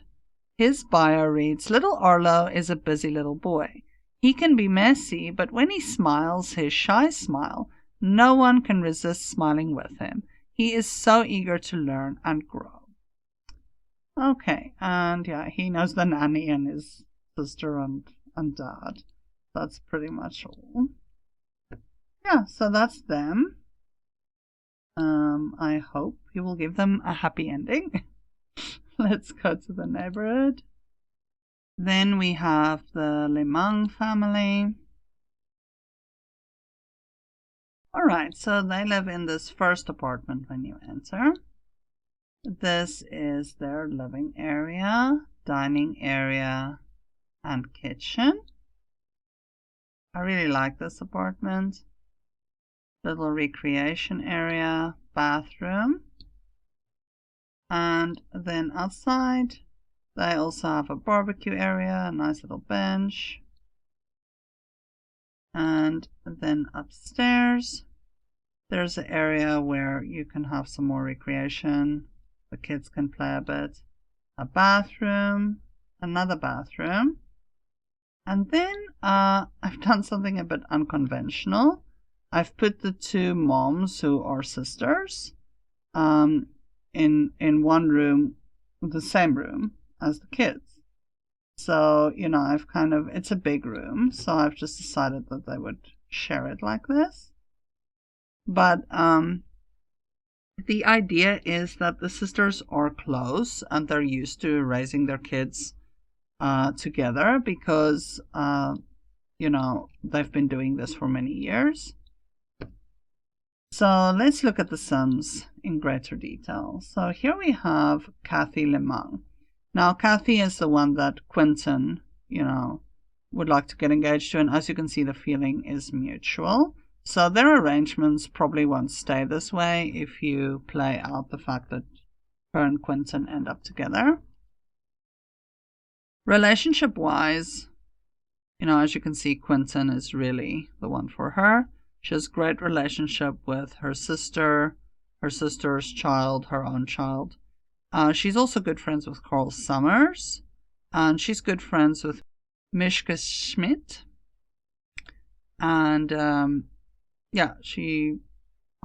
His bio reads, Little Arlo is a busy little boy. He can be messy, but when he smiles his shy smile, no one can resist smiling with him. He is so eager to learn and grow. Okay, and yeah, he knows the nanny and his sister and dad. That's pretty much all. Yeah, so that's them. I hope you will give them a happy ending. Let's go to the neighborhood. Then we have the Lemang family. Alright, so they live in this first apartment when you enter. This is their living area, dining area, and kitchen. I really like this apartment. Little recreation area, bathroom. And then outside, they also have a barbecue area, a nice little bench. And then upstairs, there's an area where you can have some more recreation. The kids can play a bit. A bathroom, another bathroom. And then I've done something a bit unconventional. I've put the two moms who are sisters in one room, the same room as the kids. So, I've it's a big room, so I've just decided that they would share it like this. But the idea is that the sisters are close and they're used to raising their kids together because, they've been doing this for many years. So let's look at the sons in greater detail. So here we have Kathy Lemang. Now, Kathy is the one that Quentin, would like to get engaged to, and as you can see, the feeling is mutual. So their arrangements probably won't stay this way if you play out the fact that her and Quentin end up together. Relationship-wise, as you can see, Quentin is really the one for her. She has great relationship with her sister, her sister's child, her own child. She's also good friends with Carl Summers, and she's good friends with Mishka Schmidt. And yeah, she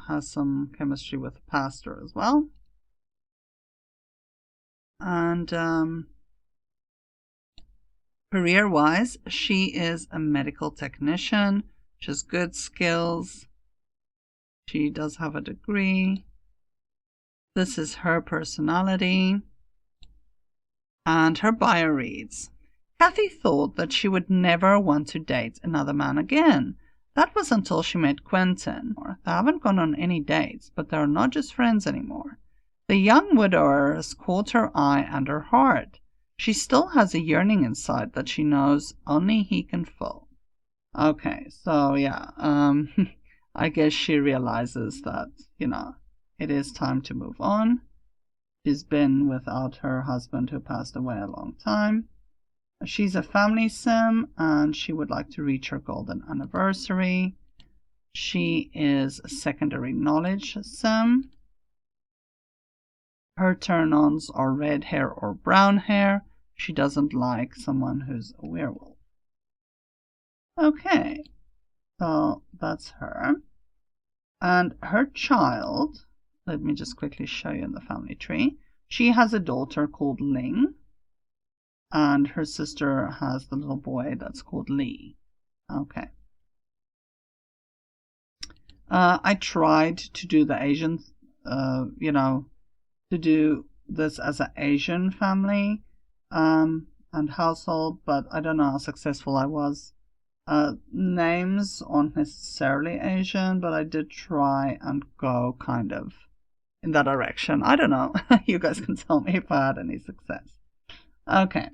has some chemistry with the pastor as well. And career-wise, she is a medical technician. She has good skills. She does have a degree. This is her personality. And her bio reads, Kathy thought that she would never want to date another man again. That was until she met Quentin. They haven't gone on any dates, but they're not just friends anymore. The young widower has caught her eye and her heart. She still has a yearning inside that she knows only he can fill. Okay, so yeah, I guess she realizes that, it is time to move on. She's been without her husband who passed away a long time. She's a family sim and she would like to reach her golden anniversary. She is a secondary knowledge sim. Her turn-ons are red hair or brown hair. She doesn't like someone who's a werewolf. Okay, so that's her. And her child, let me just quickly show you in the family tree. She has a daughter called Ling, and her sister has the little boy that's called Lee. Okay. I tried to do the Asian, to do this as an Asian family and household, but I don't know how successful I was. Names aren't necessarily Asian, but I did try and go kind of in that direction. I don't know. You guys can tell me if I had any success. Okay.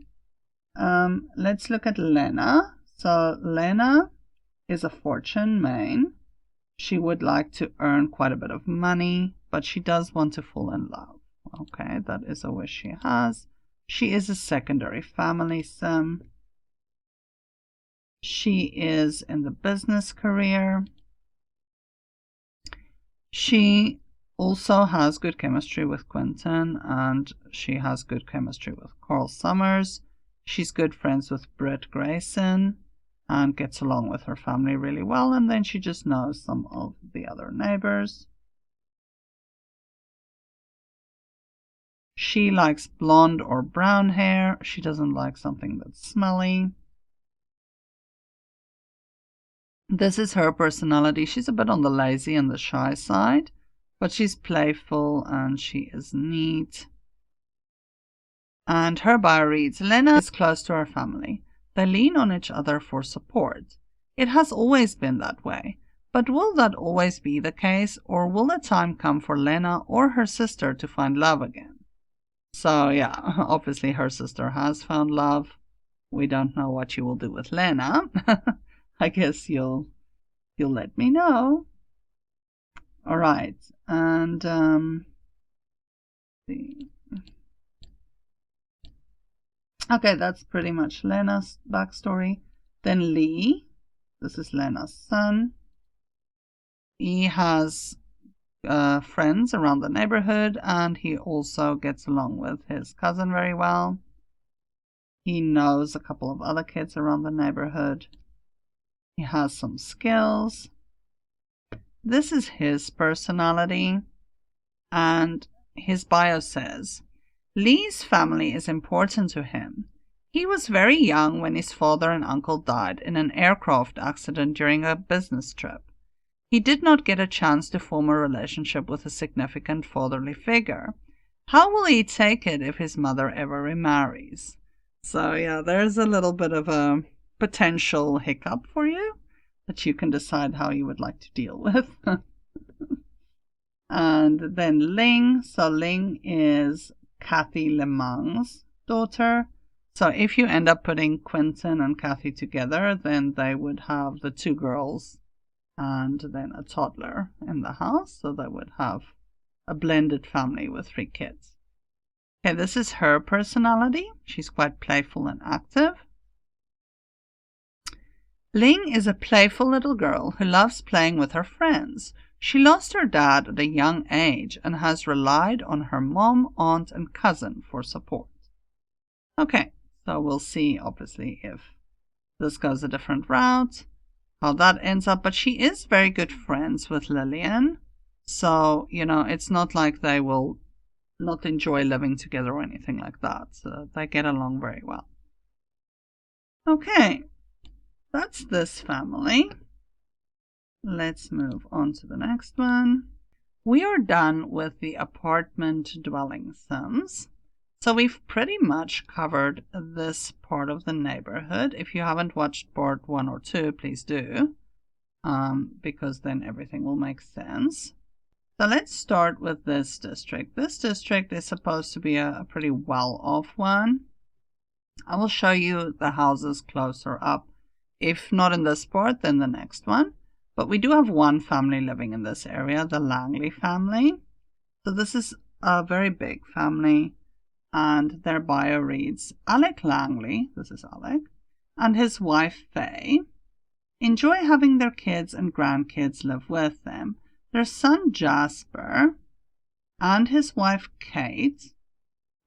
Let's look at Lena. So Lena is a fortune main. She would like to earn quite a bit of money, but she does want to fall in love. Okay, that is a wish she has. She is a secondary family sim. She is in the business career. She also has good chemistry with Quentin, and she has good chemistry with Carl Summers. She's good friends with Britt Grayson and gets along with her family really well, and then she just knows some of the other neighbors. She likes blonde or brown hair. She doesn't like something that's smelly. This is her personality. She's a bit on the lazy and the shy side, but she's playful and she is neat. And her bio reads, Lena is close to her family. They lean on each other for support. It has always been that way. But will that always be the case, or will the time come for Lena or her sister to find love again? So yeah, obviously her sister has found love. We don't know what you will do with Lena. I guess you'll let me know. All right, and okay, that's pretty much Lena's backstory. Then Lee, this is Lena's son. He has friends around the neighborhood, and he also gets along with his cousin very well. He knows a couple of other kids around the neighborhood. He has some skills. This is his personality, and his bio says, Lee's family is important to him. He was very young when his father and uncle died in an aircraft accident during a business trip. He did not get a chance to form a relationship with a significant fatherly figure. How will he take it if his mother ever remarries? So yeah, there's a little bit of a potential hiccup for you that you can decide how you would like to deal with. And then Ling. So Ling is Kathy Lemang's daughter. So if you end up putting Quentin and Kathy together, then they would have the two girls and then a toddler in the house. So they would have a blended family with 3 kids. Okay, this is her personality. She's quite playful and active. Ling is a playful little girl who loves playing with her friends. She lost her dad at a young age and has relied on her mom, aunt, and cousin for support. Okay, so we'll see, obviously, if this goes a different route, how that ends up. But she is very good friends with Lillian. So, it's not like they will not enjoy living together or anything like that. So they get along very well. Okay, that's this family. Let's move on to the next one. We are done with the apartment dwelling sims. So we've pretty much covered this part of the neighborhood. If you haven't watched part 1 or 2, please do, because then everything will make sense. So let's start with this district. This district is supposed to be a pretty well-off one. I will show you the houses closer up. If not in this part, then the next one. But we do have one family living in this area, the Langley family. So this is a very big family, and their bio reads, Alec Langley, this is Alec, and his wife Faye enjoy having their kids and grandkids live with them. Their son Jasper and his wife Kate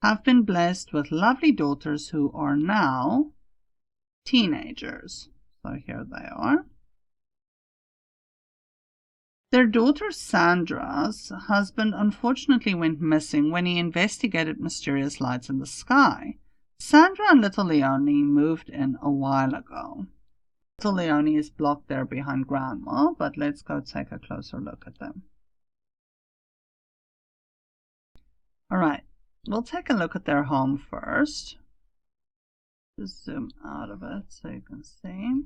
have been blessed with lovely daughters who are now teenagers. So here they are. Their daughter Sandra's husband unfortunately went missing when he investigated mysterious lights in the sky. Sandra and little Leonie moved in a while ago. Little Leonie is blocked there behind Grandma, but let's go take a closer look at them. Alright, we'll take a look at their home first. Just zoom out of it so you can see.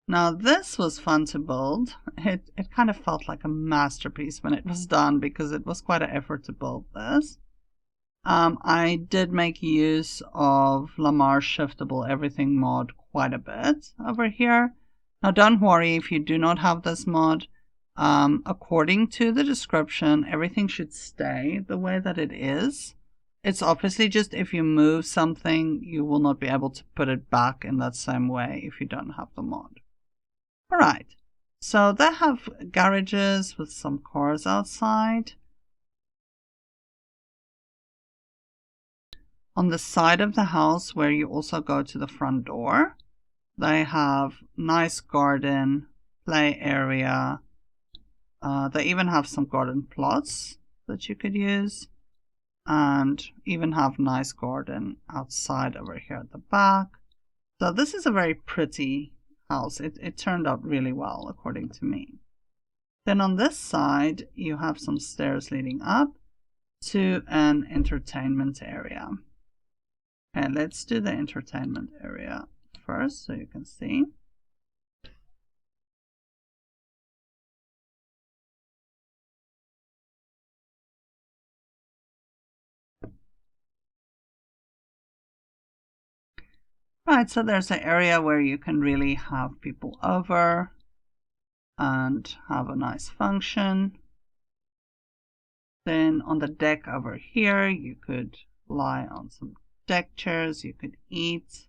Now this was fun to build. It kind of felt like a masterpiece when it was done because it was quite an effort to build this. I did make use of Lamar's shiftable everything mod quite a bit over here. Now don't worry if you do not have this mod. According to the description, everything should stay the way that it is. It's obviously just if you move something, you will not be able to put it back in that same way if you don't have the mod. Alright, so they have garages with some cars outside. On the side of the house where you also go to the front door, they have nice garden, play area. They even have some garden plots that you could use, and even have nice garden outside over here at the back. So this is a very pretty house. It turned out really well according to me. Then on this side you have some stairs leading up to an entertainment area. Okay, let's do the entertainment area first so you can see. Right, so there's an area where you can really have people over and have a nice function. Then on the deck over here, you could lie on some deck chairs, you could eat.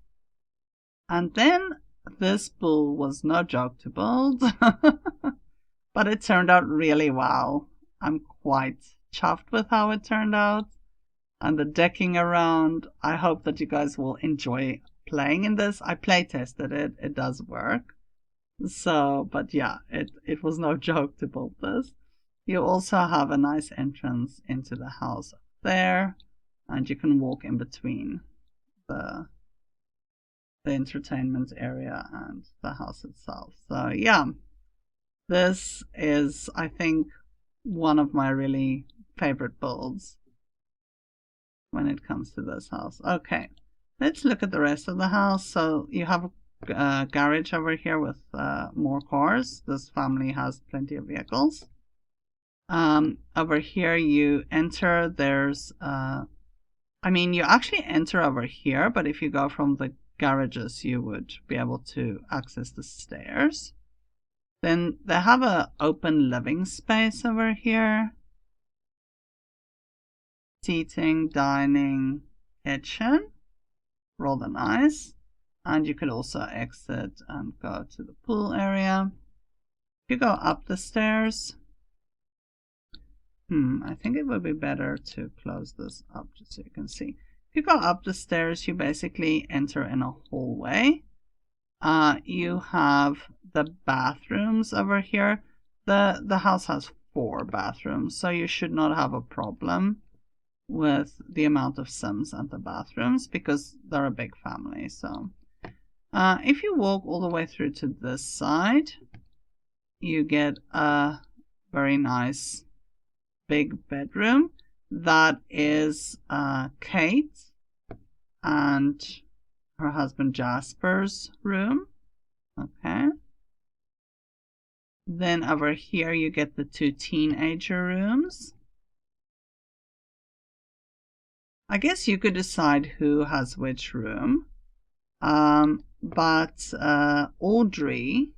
And then this pool was no joke to build, but it turned out really well. I'm quite chuffed with how it turned out. And the decking around, I hope that you guys will enjoy playing in this. I play tested it, it does work. So, but yeah, it was no joke to build this. You also have a nice entrance into the house up there, and you can walk in between the entertainment area and the house itself. So yeah, this is, I think, one of my really favorite builds when it comes to this house. Okay, let's look at the rest of the house. So you have a garage over here with more cars. This family has plenty of vehicles. Over here you enter, there's I mean, you actually enter over here, but if you go from the garages you would be able to access the stairs. Then they have an open living space over here. Seating, dining, kitchen, rather nice. And you could also exit and go to the pool area. If you go up the stairs, I think it would be better to close this up just so you can see. If you go up the stairs, you basically enter in a hallway. You have the bathrooms over here. The house has 4 bathrooms, so you should not have a problem with the amount of Sims and the bathrooms because they're a big family. So if you walk all the way through to this side, you get a very nice big bedroom that is Kate and her husband Jasper's room. Okay. Then over here you get the 2 teenager rooms. I guess you could decide who has which room. But Audrey,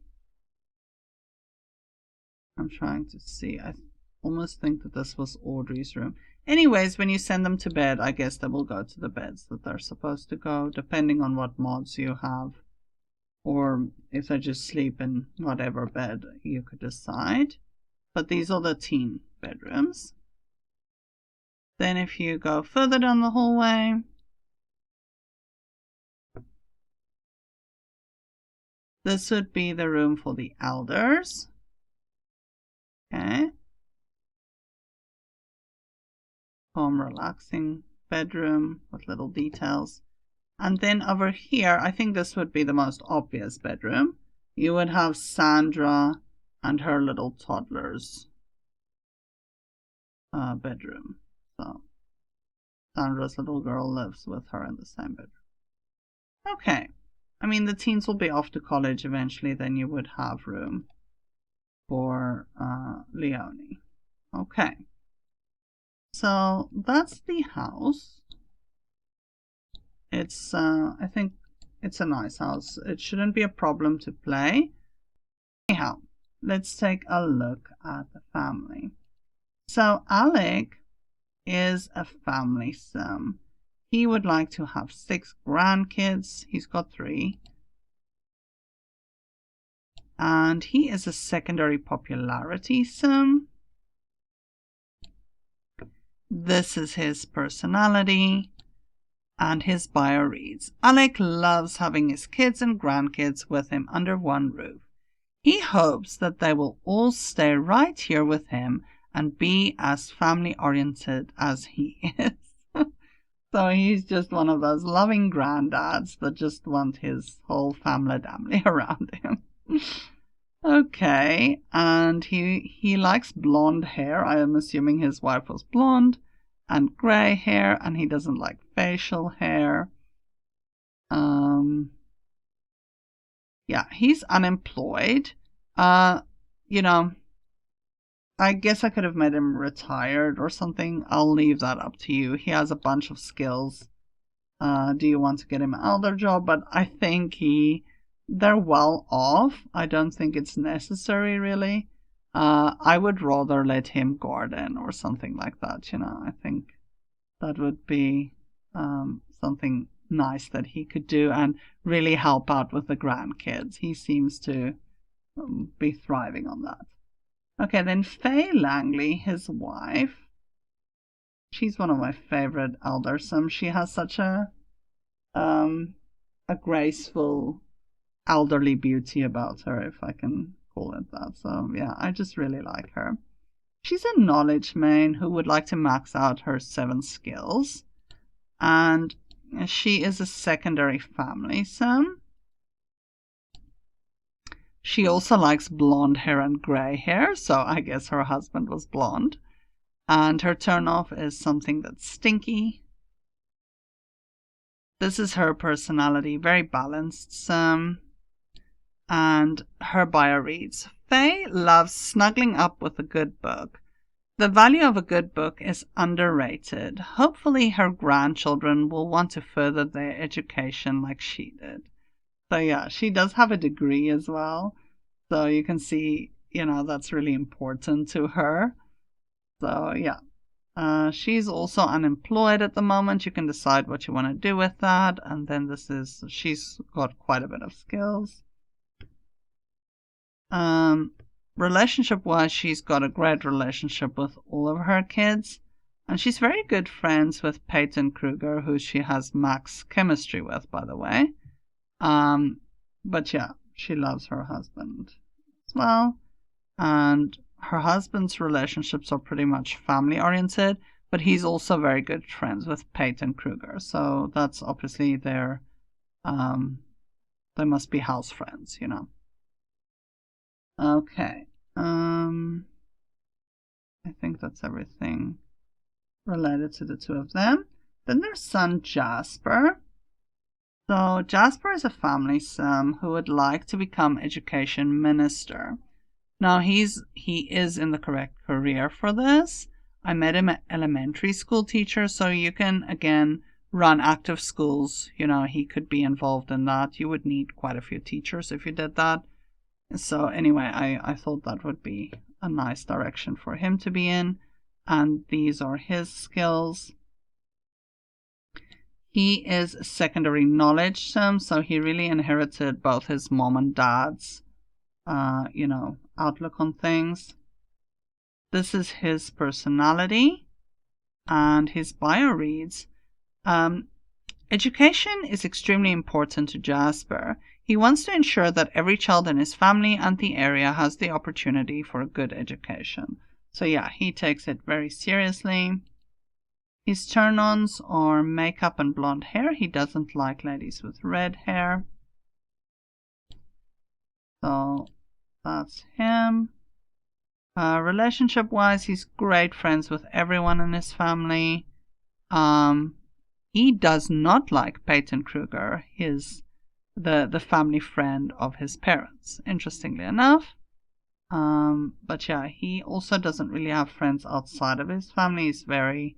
I'm trying to see, I almost think that this was Audrey's room. Anyways, when you send them to bed, I guess they will go to the beds that they're supposed to go, depending on what mods you have. Or if they just sleep in whatever bed, you could decide. But these are the teen bedrooms. Then if you go further down the hallway, this would be the room for the elders. Okay. Calm, relaxing bedroom with little details. And then over here, I think this would be the most obvious bedroom. You would have Sandra and her little toddler's bedroom. So Sandra's little girl lives with her in the same bedroom. Okay, I mean, the teens will be off to college eventually, then you would have room for Leonie. Okay. So that's the house. It's, I think it's a nice house. It shouldn't be a problem to play. Anyhow, let's take a look at the family. So Alec is a family sim. He would like to have 6 grandkids. He's got 3. And he is a secondary popularity sim. This is his personality. And his bio reads, Alec loves having his kids and grandkids with him under one roof. He hopes that they will all stay right here with him and be as family-oriented as he is. So he's just one of those loving granddads that just want his whole family around him. Okay, and he likes blonde hair. I am assuming his wife was blonde, and grey hair, and he doesn't like facial hair. Yeah, he's unemployed. You know, I guess I could have made him retired or something. I'll leave that up to you. He has a bunch of skills. Do you want to get him an elder job? But I think they're well off. I don't think it's necessary, really. I would rather let him garden or something like that, I think that would be something nice that he could do and really help out with the grandkids. He seems to be thriving on that. Okay, then Faye Langley, his wife. She's one of my favorite elder sims. She has such a graceful elderly beauty about her, if I can call it that. So yeah, I just really like her. She's a knowledge main who would like to max out her 7 skills. And she is a secondary family sim. She also likes blonde hair and grey hair, so I guess her husband was blonde. And her turnoff is something that's stinky. This is her personality, very balanced sim. And her bio reads, Faye loves snuggling up with a good book. The value of a good book is underrated. Hopefully her grandchildren will want to further their education like she did. So yeah, she does have a degree as well. So you can see, that's really important to her. So yeah. She's also unemployed at the moment. You can decide what you want to do with that. And then she's got quite a bit of skills. Relationship-wise, she's got a great relationship with all of her kids. And she's very good friends with Peyton Kruger, who she has max chemistry with, by the way. But yeah, she loves her husband as well. And her husband's relationships are pretty much family-oriented, but he's also very good friends with Peyton Kruger. So that's obviously they must be house friends, Okay. I think that's everything related to the 2 of them. Then their son Jasper. So Jasper is a family sim who would like to become education minister. Now he is in the correct career for this. I made him an elementary school teacher, so you can again run active schools. He could be involved in that. You would need quite a few teachers if you did that. So anyway, I thought that would be a nice direction for him to be in. And these are his skills. He is a secondary knowledge sim, so he really inherited both his mom and dad's, outlook on things. This is his personality. And his bio reads, education is extremely important to Jasper. He wants to ensure that every child in his family and the area has the opportunity for a good education. So yeah, he takes it very seriously. His turn-ons are makeup and blonde hair. He doesn't like ladies with red hair. So that's him. Relationship-wise, he's great friends with everyone in his family. He does not like Peyton Kruger, his the family friend of his parents, interestingly enough. But yeah, he also doesn't really have friends outside of his family. He's very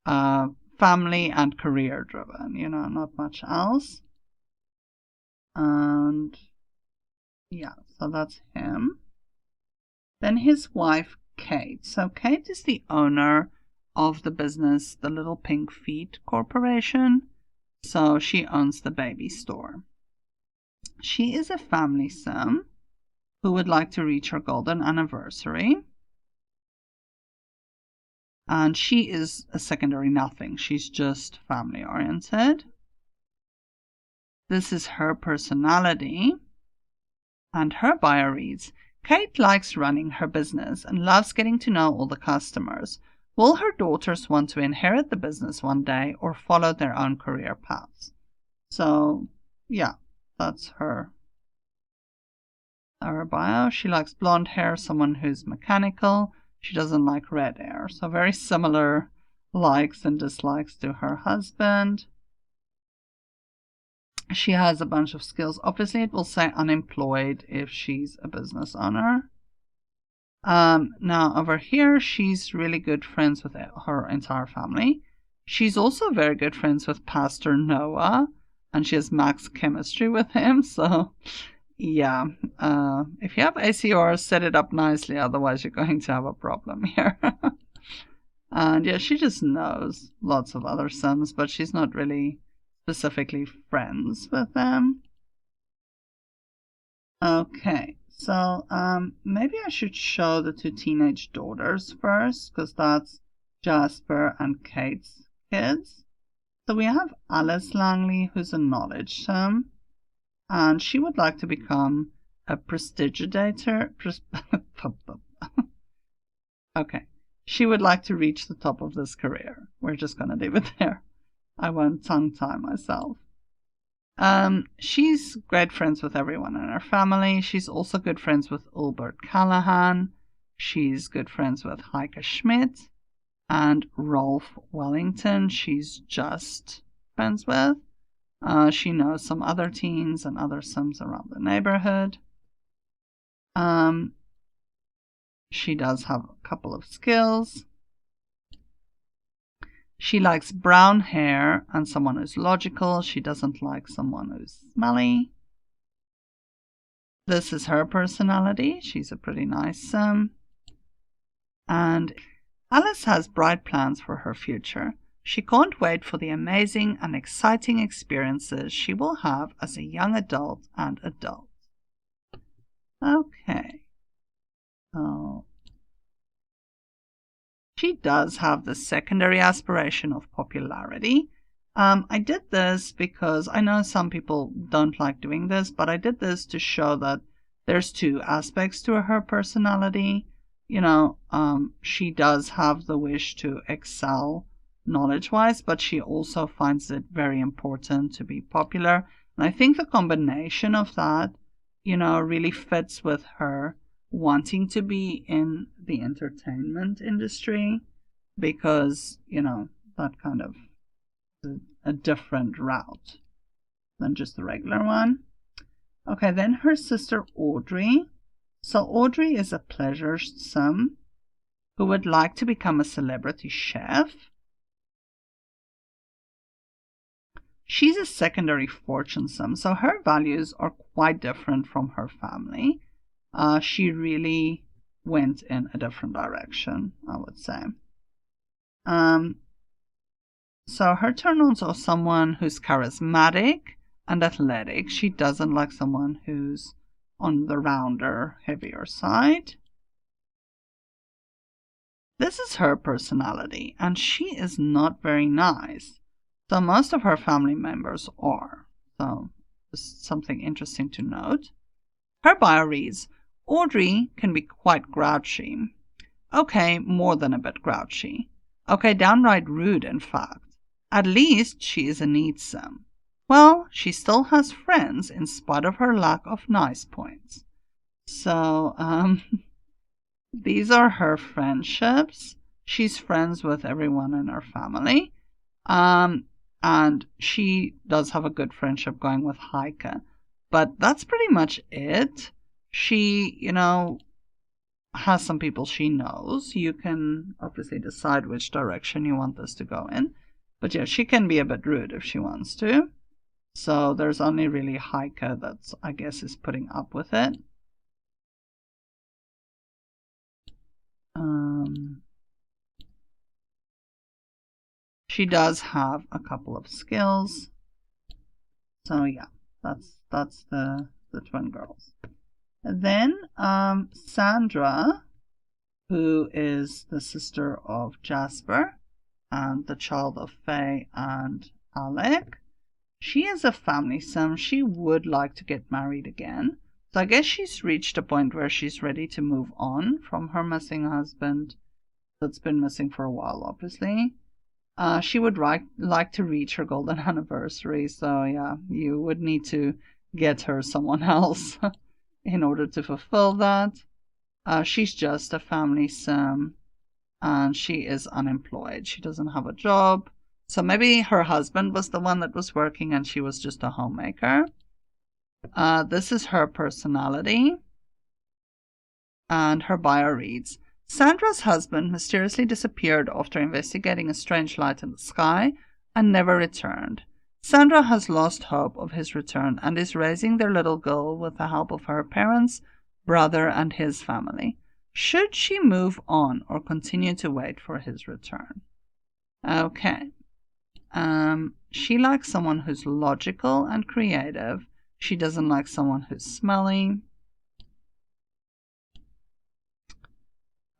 family and career driven, not much else. And yeah, so that's him. Then his wife, Kate. So Kate is the owner of the business, the Little Pink Feet Corporation. So she owns the baby store. She is a family sim who would like to reach her golden anniversary. And she is a secondary nothing. She's just family oriented. This is her personality. And her bio reads, Kate likes running her business and loves getting to know all the customers. Will her daughters want to inherit the business one day or follow their own career paths? So, yeah, that's her bio. She likes blonde hair, someone who's mechanical. She doesn't like red hair. So very similar likes and dislikes to her husband. She has a bunch of skills. Obviously, it will say unemployed if she's a business owner. Now, over here, she's really good friends with her entire family. She's also very good friends with Pastor Noah, and she has max chemistry with him. So, yeah, if you have ACR, set it up nicely. Otherwise, you're going to have a problem here. And yeah, she just knows lots of other sons, but she's not really specifically friends with them. Okay, so maybe I should show the two teenage daughters first, because that's Jasper and Kate's kids. So we have Alice Langley, who's a knowledge sim, and she would like to become a prestidigitator. Okay, she would like to reach the top of this career. We're just going to leave it there. I won't tongue-tie myself. She's great friends with everyone in her family. She's also good friends with Ulbert Callahan. She's good friends with Heike Schmidt and Rolf Wellington. She's just friends with. She knows some other teens and other sims around the neighborhood. She does have a couple of skills. She likes brown hair and someone who's logical. She doesn't like someone who's smelly. This is her personality. She's a pretty nice sim. And Alice has bright plans for her future. She can't wait for the amazing and exciting experiences she will have as a young adult and adult. Okay. So she does have the secondary aspiration of popularity. I did this because I know some people don't like doing this, but I did this to show that there's two aspects to her personality. She does have the wish to excel knowledge-wise, but she also finds it very important to be popular. And I think the combination of that, really fits with her wanting to be in the entertainment industry because, that kind of a different route than just the regular one. Okay, then her sister Audrey. So Audrey is a pleasure sim who would like to become a celebrity chef. She's a secondary fortune sim, so her values are quite different from her family. She really went in a different direction, I would say. So her turn-ons are someone who's charismatic and athletic. She doesn't like someone who's on the rounder, heavier side. This is her personality, and she is not very nice. So most of her family members are. So just something interesting to note. Her bio reads, Audrey can be quite grouchy. Okay, more than a bit grouchy. Okay, downright rude, in fact. At least she is a neat sim. Well, she still has friends in spite of her lack of nice points. So, these are her friendships. She's friends with everyone in her family. And she does have a good friendship going with Heike. But that's pretty much it. She, has some people she knows. You can obviously decide which direction you want this to go in. But yeah, she can be a bit rude if she wants to. So there's only really Heike that I guess is putting up with it. She does have a couple of skills. So yeah, that's the twin girls. And then Sandra, who is the sister of Jasper and the child of Faye and Alec. She is a family sim. She would like to get married again. So I guess she's reached a point where she's ready to move on from her missing husband that's been missing for a while, obviously. She would like to reach her golden anniversary. So yeah, you would need to get her someone else in order to fulfill that. She's just a family sim and she is unemployed. She doesn't have a job. So maybe her husband was the one that was working and she was just a homemaker. This is her personality. And her bio reads, Sandra's husband mysteriously disappeared after investigating a strange light in the sky and never returned. Sandra has lost hope of his return and is raising their little girl with the help of her parents, brother, and his family. Should she move on or continue to wait for his return? Okay. She likes someone who's logical and creative. She doesn't like someone who's smelly.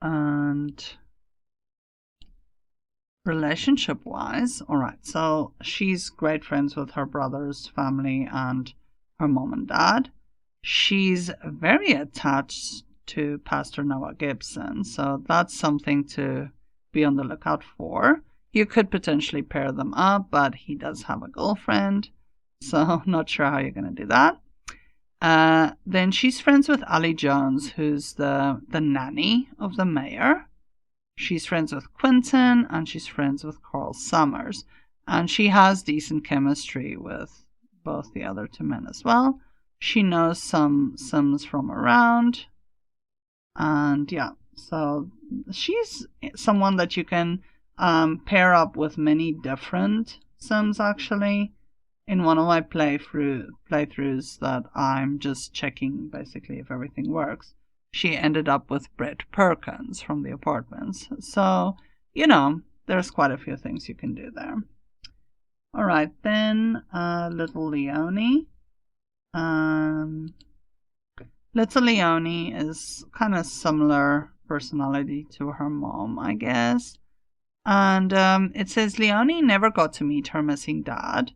And relationship-wise, alright, so she's great friends with her brother's family and her mom and dad. She's very attached to Pastor Noah Gibson, so that's something to be on the lookout for. You could potentially pair them up, but he does have a girlfriend, so not sure how you're going to do that. Then she's friends with Ali Jones, who's the nanny of the mayor. She's friends with Quentin, and she's friends with Carl Summers. And she has decent chemistry with both the other two men as well. She knows some Sims from around. And yeah, so she's someone that you can pair up with many different Sims, actually. In one of my playthroughs that I'm just checking basically if everything works, she ended up with Brett Perkins from the Apartments. So, there's quite a few things you can do there. Alright, then little Leonie. Little Leonie is kind of similar personality to her mom, I guess. And it says Leonie never got to meet her missing dad.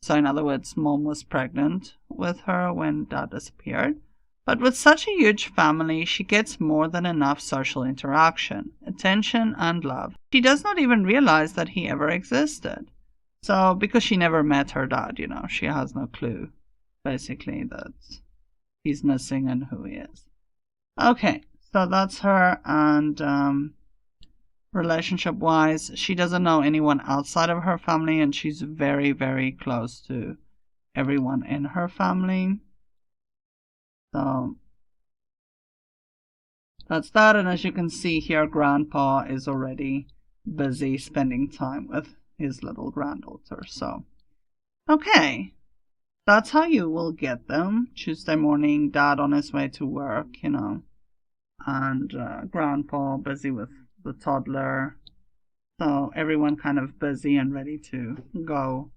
So in other words, mom was pregnant with her when dad disappeared. But with such a huge family, she gets more than enough social interaction, attention, and love. She does not even realize that he ever existed. So because she never met her dad, she has no clue, basically, that he's missing and who he is. Okay, so that's her, and relationship-wise, she doesn't know anyone outside of her family, and she's very, very close to everyone in her family. So that's that, and as you can see here, Grandpa is already busy spending time with his little granddaughter. So, okay, that's how you will get them. Tuesday morning, Dad on his way to work, and Grandpa busy with the toddler. So everyone kind of busy and ready to go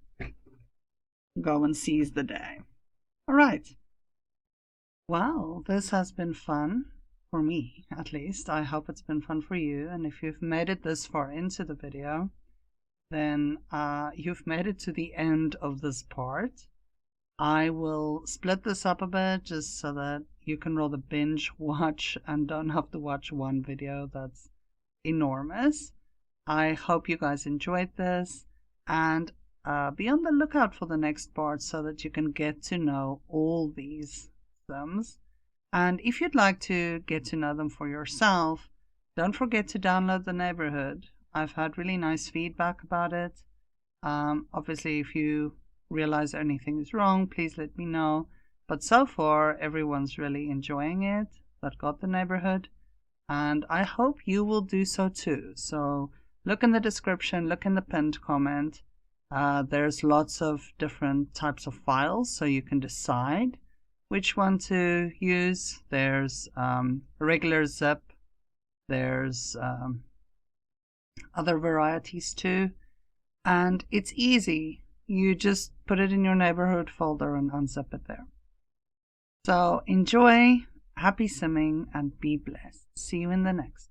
and seize the day. All right. Well, this has been fun for me, at least. I hope it's been fun for you. And if you've made it this far into the video, then you've made it to the end of this part. I will split this up a bit just so that you can rather binge watch and don't have to watch one video that's enormous. I hope you guys enjoyed this, and be on the lookout for the next part so that you can get to know all these Sims. And if you'd like to get to know them for yourself, don't forget to download the neighborhood. I've had really nice feedback about it. Obviously, if you realize anything is wrong, please let me know. But so far, everyone's really enjoying it that got the neighborhood, and I hope you will do so too. So look in the description, look in the pinned comment. There's lots of different types of files, so you can decide which one to use. There's regular zip, there's other varieties too, and it's easy. You just put it in your neighborhood folder and unzip it there. So enjoy, happy simming, and be blessed. See you in the next.